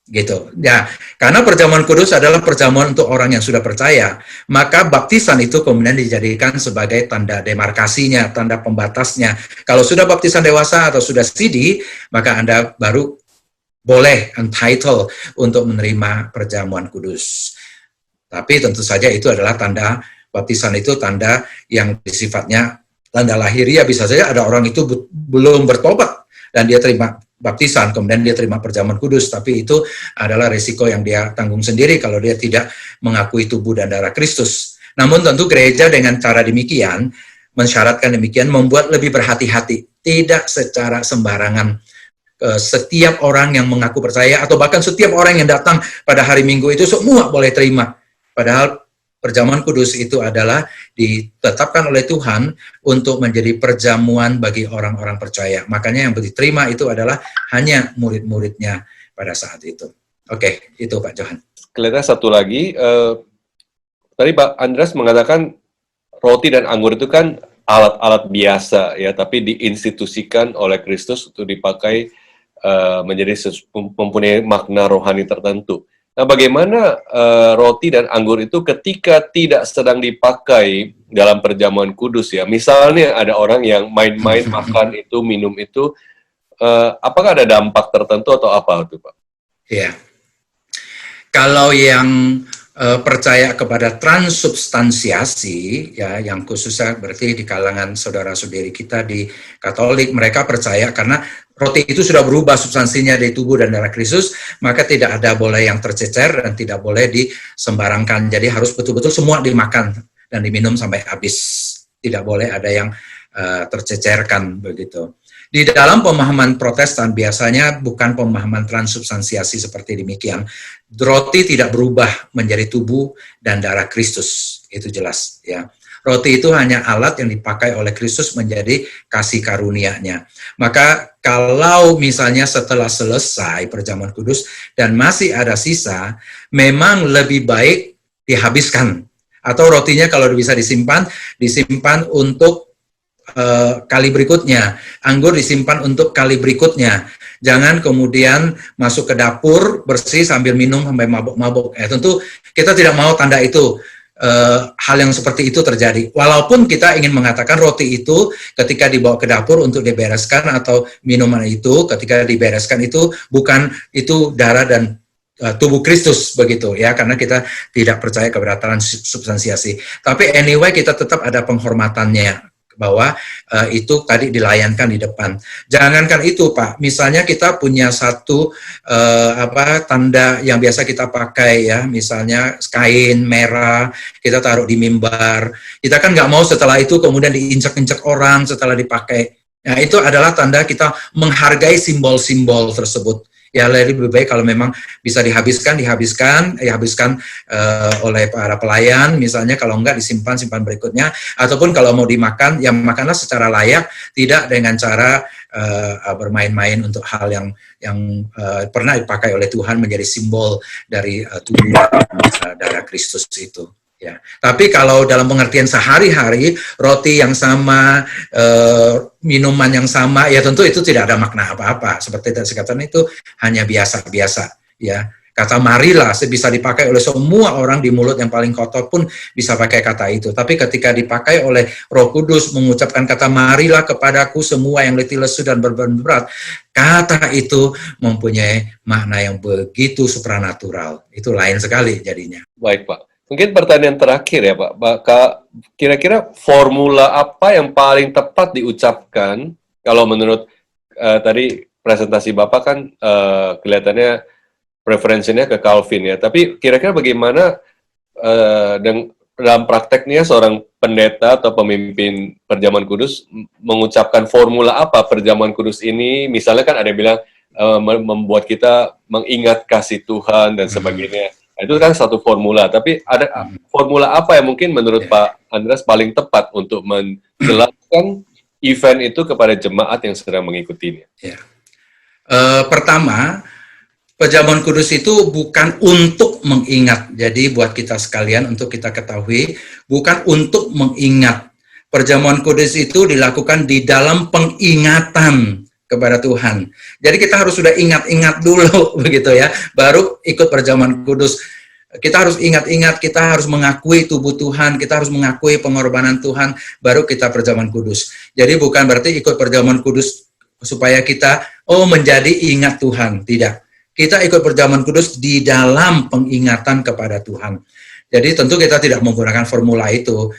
[SPEAKER 1] Gitu. Ya, karena perjamuan kudus adalah perjamuan untuk orang yang sudah percaya, maka baptisan itu kemudian dijadikan sebagai tanda demarkasinya, tanda pembatasnya. Kalau sudah baptisan dewasa atau sudah CD, maka Anda baru boleh entitled untuk menerima perjamuan kudus. Tapi tentu saja itu adalah tanda baptisan, itu tanda yang sifatnya tanda lahiriah. Bisa saja ada orang itu belum bertobat dan dia terima baptisan, kemudian dia terima perjamuan kudus, tapi itu adalah risiko yang dia tanggung sendiri kalau dia tidak mengakui tubuh dan darah Kristus. Namun tentu gereja dengan cara demikian, mensyaratkan demikian, membuat lebih berhati-hati, tidak secara sembarangan. Setiap orang yang mengaku percaya, atau bahkan setiap orang yang datang pada hari Minggu itu semua boleh terima. Padahal perjamuan kudus itu adalah ditetapkan oleh Tuhan untuk menjadi perjamuan bagi orang-orang percaya. Makanya yang diterima itu adalah hanya murid-muridnya pada saat itu. Oke, itu Pak Johan.
[SPEAKER 2] Kelihatan satu lagi, tadi Pak Andreas mengatakan roti dan anggur itu kan alat-alat biasa ya, tapi diinstitusikan oleh Kristus untuk dipakai menjadi mempunyai makna rohani tertentu. Nah, bagaimana roti dan anggur itu ketika tidak sedang dipakai dalam perjamuan kudus ya? Misalnya ada orang yang main-main makan itu, minum itu, apakah ada dampak tertentu atau apa itu, Pak?
[SPEAKER 1] Iya. Kalau yang percaya kepada transubstansiasi, ya, yang khususnya berarti di kalangan saudara-saudari kita di Katolik, mereka percaya karena roti itu sudah berubah substansinya dari tubuh dan darah Kristus, maka tidak ada boleh yang tercecer dan tidak boleh disembarangkan. Jadi harus betul-betul semua dimakan dan diminum sampai habis. Tidak boleh ada yang tercecerkan begitu. Di dalam pemahaman Protestan biasanya bukan pemahaman transubstansiasi seperti demikian. Roti tidak berubah menjadi tubuh dan darah Kristus, itu jelas ya. Roti itu hanya alat yang dipakai oleh Kristus menjadi kasih karunia-Nya. Maka kalau misalnya setelah selesai perjamuan kudus dan masih ada sisa, memang lebih baik dihabiskan. Atau rotinya kalau bisa disimpan untuk kali berikutnya, anggur disimpan untuk kali berikutnya. Jangan kemudian masuk ke dapur bersih sambil minum sampai mabuk-mabuk. Tentu kita tidak mau tanda itu, hal yang seperti itu terjadi. Walaupun kita ingin mengatakan roti itu ketika dibawa ke dapur untuk dibereskan atau minuman itu ketika dibereskan itu bukan itu darah dan tubuh Kristus begitu ya, karena kita tidak percaya kepada transubstansiasi. Tapi anyway kita tetap ada penghormatannya, bahwa itu tadi dilayankan di depan. Jangankan itu Pak, misalnya kita punya satu tanda yang biasa kita pakai ya, misalnya kain merah, kita taruh di mimbar. Kita kan nggak mau setelah itu kemudian diinjak-injak orang setelah dipakai. Nah itu adalah tanda kita menghargai simbol-simbol tersebut. Ya lebih baik kalau memang bisa dihabiskan oleh para pelayan, misalnya kalau enggak simpan berikutnya, ataupun kalau mau dimakan, ya makanlah secara layak, tidak dengan cara bermain-main untuk hal yang pernah dipakai oleh Tuhan menjadi simbol dari tubuh darah Kristus itu. Ya, tapi kalau dalam pengertian sehari-hari, roti yang sama, minuman yang sama, ya tentu itu tidak ada makna apa-apa. Seperti tadi saya katakan, itu hanya biasa-biasa. Ya, kata marilah bisa dipakai oleh semua orang, di mulut yang paling kotor pun bisa pakai kata itu. Tapi ketika dipakai oleh Roh Kudus mengucapkan kata marilah kepadaku semua yang letih lesu dan beban berat, kata itu mempunyai makna yang begitu supranatural. Itu lain sekali jadinya.
[SPEAKER 2] Baik, Pak. Mungkin pertanyaan terakhir ya, Pak. Kira-kira formula apa yang paling tepat diucapkan kalau menurut tadi presentasi Bapak kan kelihatannya preferensinya ke Calvin ya. Tapi kira-kira bagaimana dalam prakteknya seorang pendeta atau pemimpin Perjamuan Kudus mengucapkan formula apa Perjamuan Kudus ini? Misalnya kan ada yang bilang membuat kita mengingat kasih Tuhan dan sebagainya. Itu kan satu formula, tapi ada formula apa yang mungkin menurut Pak Andreas paling tepat untuk menjelaskan event itu kepada jemaat yang sedang mengikutinya?
[SPEAKER 1] Ya. Pertama, Perjamuan Kudus itu bukan untuk mengingat. Jadi buat kita sekalian, untuk kita ketahui, bukan untuk mengingat. Perjamuan Kudus itu dilakukan di dalam pengingatan kepada Tuhan. Jadi kita harus sudah ingat-ingat dulu begitu ya, baru ikut Perjamuan Kudus. Kita harus ingat-ingat, kita harus mengakui tubuh Tuhan, kita harus mengakui pengorbanan Tuhan, baru kita Perjamuan Kudus. Jadi bukan berarti ikut Perjamuan Kudus supaya kita menjadi ingat Tuhan, tidak. Kita ikut Perjamuan Kudus di dalam pengingatan kepada Tuhan. Jadi tentu kita tidak menggunakan formula itu,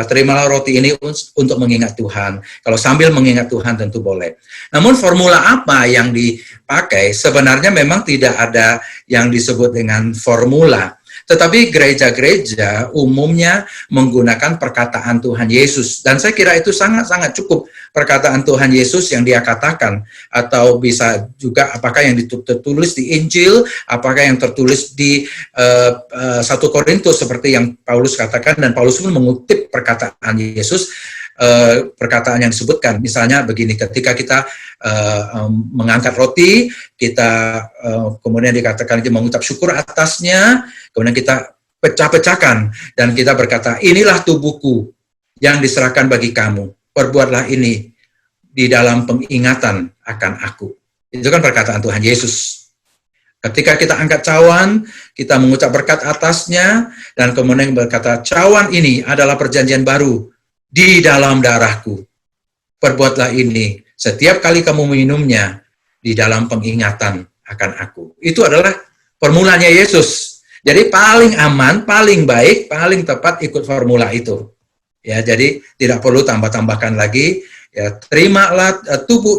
[SPEAKER 1] terimalah roti ini untuk mengingat Tuhan. Kalau sambil mengingat Tuhan tentu boleh. Namun formula apa yang dipakai, sebenarnya memang tidak ada yang disebut dengan formula. Tetapi gereja-gereja umumnya menggunakan perkataan Tuhan Yesus. Dan saya kira itu sangat-sangat cukup perkataan Tuhan Yesus yang dia katakan. Atau bisa juga apakah yang tertulis di Injil, apakah yang tertulis di 1 Korintus seperti yang Paulus katakan. Dan Paulus pun mengutip perkataan Yesus, perkataan yang disebutkan. Misalnya begini, ketika kita mengangkat roti, kita kemudian dikatakan kita mengucap syukur atasnya, kemudian kita pecah-pecahkan, dan kita berkata, inilah tubuhku yang diserahkan bagi kamu, perbuatlah ini di dalam pengingatan akan aku. Itu kan perkataan Tuhan Yesus. Ketika kita angkat cawan, kita mengucap berkat atasnya, dan kemudian berkata, cawan ini adalah perjanjian baru di dalam darahku. Perbuatlah ini setiap kali kamu minumnya di dalam pengingatan akan aku. Itu adalah formulanya Yesus. Jadi paling aman, paling baik, paling tepat ikut formula itu. Ya, jadi tidak perlu tambah-tambahkan lagi. Ya, terimalah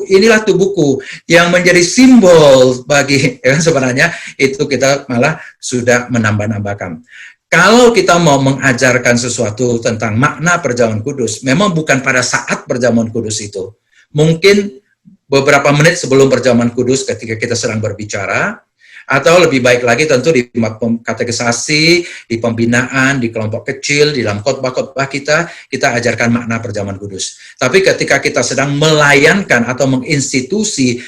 [SPEAKER 1] inilah tubuhku yang menjadi simbol bagi sebenarnya itu kita malah sudah menambah-nambahkan. Kalau kita mau mengajarkan sesuatu tentang makna Perjamuan Kudus, memang bukan pada saat Perjamuan Kudus itu. Mungkin beberapa menit sebelum Perjamuan Kudus ketika kita sedang berbicara, atau lebih baik lagi tentu di katekisasi, di pembinaan, di kelompok kecil, di dalam khotbah-khotbah kita ajarkan makna Perjamuan Kudus. Tapi ketika kita sedang melayankan atau menginstitusi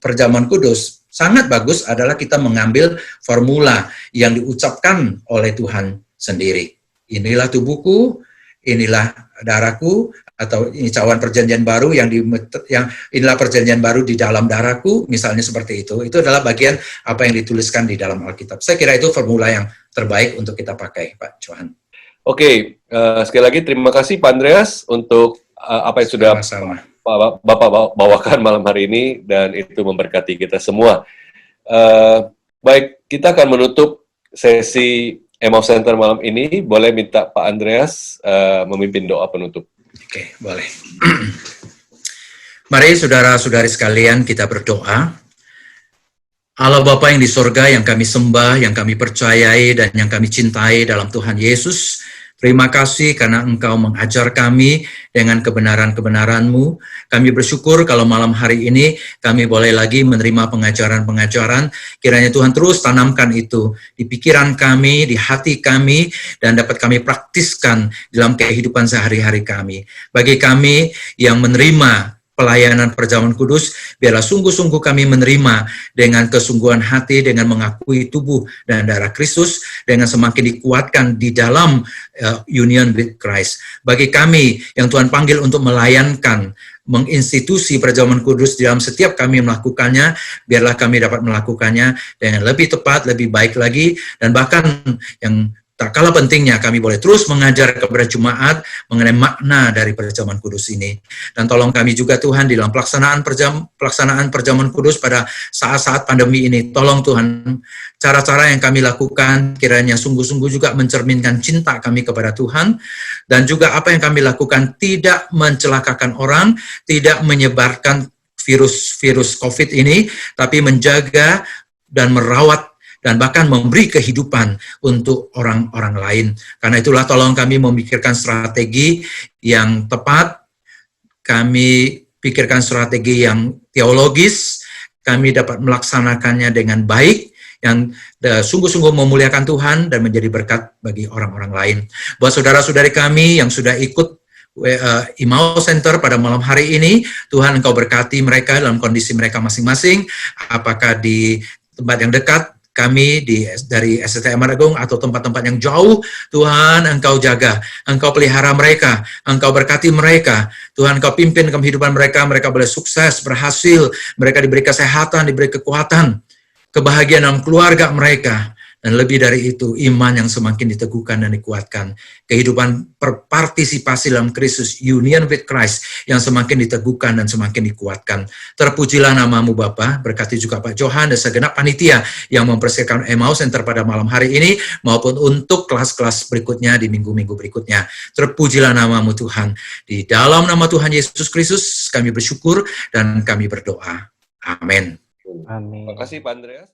[SPEAKER 1] Perjamuan Kudus, sangat bagus adalah kita mengambil formula yang diucapkan oleh Tuhan sendiri. Inilah tubuhku, inilah darahku, atau ini cawan perjanjian baru yang inilah perjanjian baru di dalam darahku, misalnya seperti itu. Itu adalah bagian apa yang dituliskan di dalam Alkitab. Saya kira itu formula yang terbaik untuk kita pakai, Pak Johan.
[SPEAKER 2] Oke, sekali lagi terima kasih Pak Andreas untuk apa yang sudah Bapak bawakan malam hari ini, dan itu memberkati kita semua. Baik, kita akan menutup sesi Emmaus Center malam ini. Boleh minta Pak Andreas memimpin doa penutup.
[SPEAKER 1] Oke, boleh. Mari saudara-saudari sekalian kita berdoa. Allah Bapa yang di sorga, yang kami sembah, yang kami percayai, dan yang kami cintai dalam Tuhan Yesus, terima kasih karena Engkau mengajar kami dengan kebenaran-kebenaran-Mu. Kami bersyukur kalau malam hari ini kami boleh lagi menerima pengajaran-pengajaran. Kiranya Tuhan terus tanamkan itu di pikiran kami, di hati kami, dan dapat kami praktiskan dalam kehidupan sehari-hari kami. Bagi kami yang menerima pelayanan perjamuan kudus, biarlah sungguh-sungguh kami menerima dengan kesungguhan hati, dengan mengakui tubuh dan darah Kristus, dengan semakin dikuatkan di dalam union with Christ. Bagi kami yang Tuhan panggil untuk melayankan, menginstitusi perjamuan kudus di dalam setiap kami melakukannya, biarlah kami dapat melakukannya dengan lebih tepat, lebih baik lagi, dan bahkan yang tak kalah pentingnya, kami boleh terus mengajar kepada jemaat mengenai makna dari perjamuan kudus ini. Dan tolong kami juga Tuhan di dalam pelaksanaan perjamuan kudus pada saat-saat pandemi ini. Tolong Tuhan, cara-cara yang kami lakukan kiranya sungguh-sungguh juga mencerminkan cinta kami kepada Tuhan. Dan juga apa yang kami lakukan tidak mencelakakan orang, tidak menyebarkan virus COVID ini, tapi menjaga dan merawat dan bahkan memberi kehidupan untuk orang-orang lain. Karena itulah tolong kami memikirkan strategi yang tepat, kami pikirkan strategi yang teologis, kami dapat melaksanakannya dengan baik, yang sungguh-sungguh memuliakan Tuhan dan menjadi berkat bagi orang-orang lain. Buat saudara-saudari kami yang sudah ikut Emmaus Center pada malam hari ini, Tuhan Engkau berkati mereka dalam kondisi mereka masing-masing, apakah di tempat yang dekat, kami dari STM Agung atau tempat-tempat yang jauh, Tuhan Engkau jaga, Engkau pelihara mereka, Engkau berkati mereka, Tuhan Engkau pimpin kehidupan mereka, mereka boleh sukses, berhasil, mereka diberi kesehatan, diberi kekuatan, kebahagiaan dalam keluarga mereka, dan lebih dari itu, iman yang semakin diteguhkan dan dikuatkan, kehidupan berpartisipasi dalam Kristus, union with Christ, yang semakin diteguhkan dan semakin dikuatkan. Terpujilah namamu Bapa, berkati juga Pak Johan dan segenap panitia yang mempersiapkan Emmaus Center pada malam hari ini, maupun untuk kelas-kelas berikutnya di minggu-minggu berikutnya. Terpujilah namamu Tuhan. Di dalam nama Tuhan Yesus Kristus, kami bersyukur dan kami berdoa. Amin.
[SPEAKER 2] Terima kasih Pak Andreas.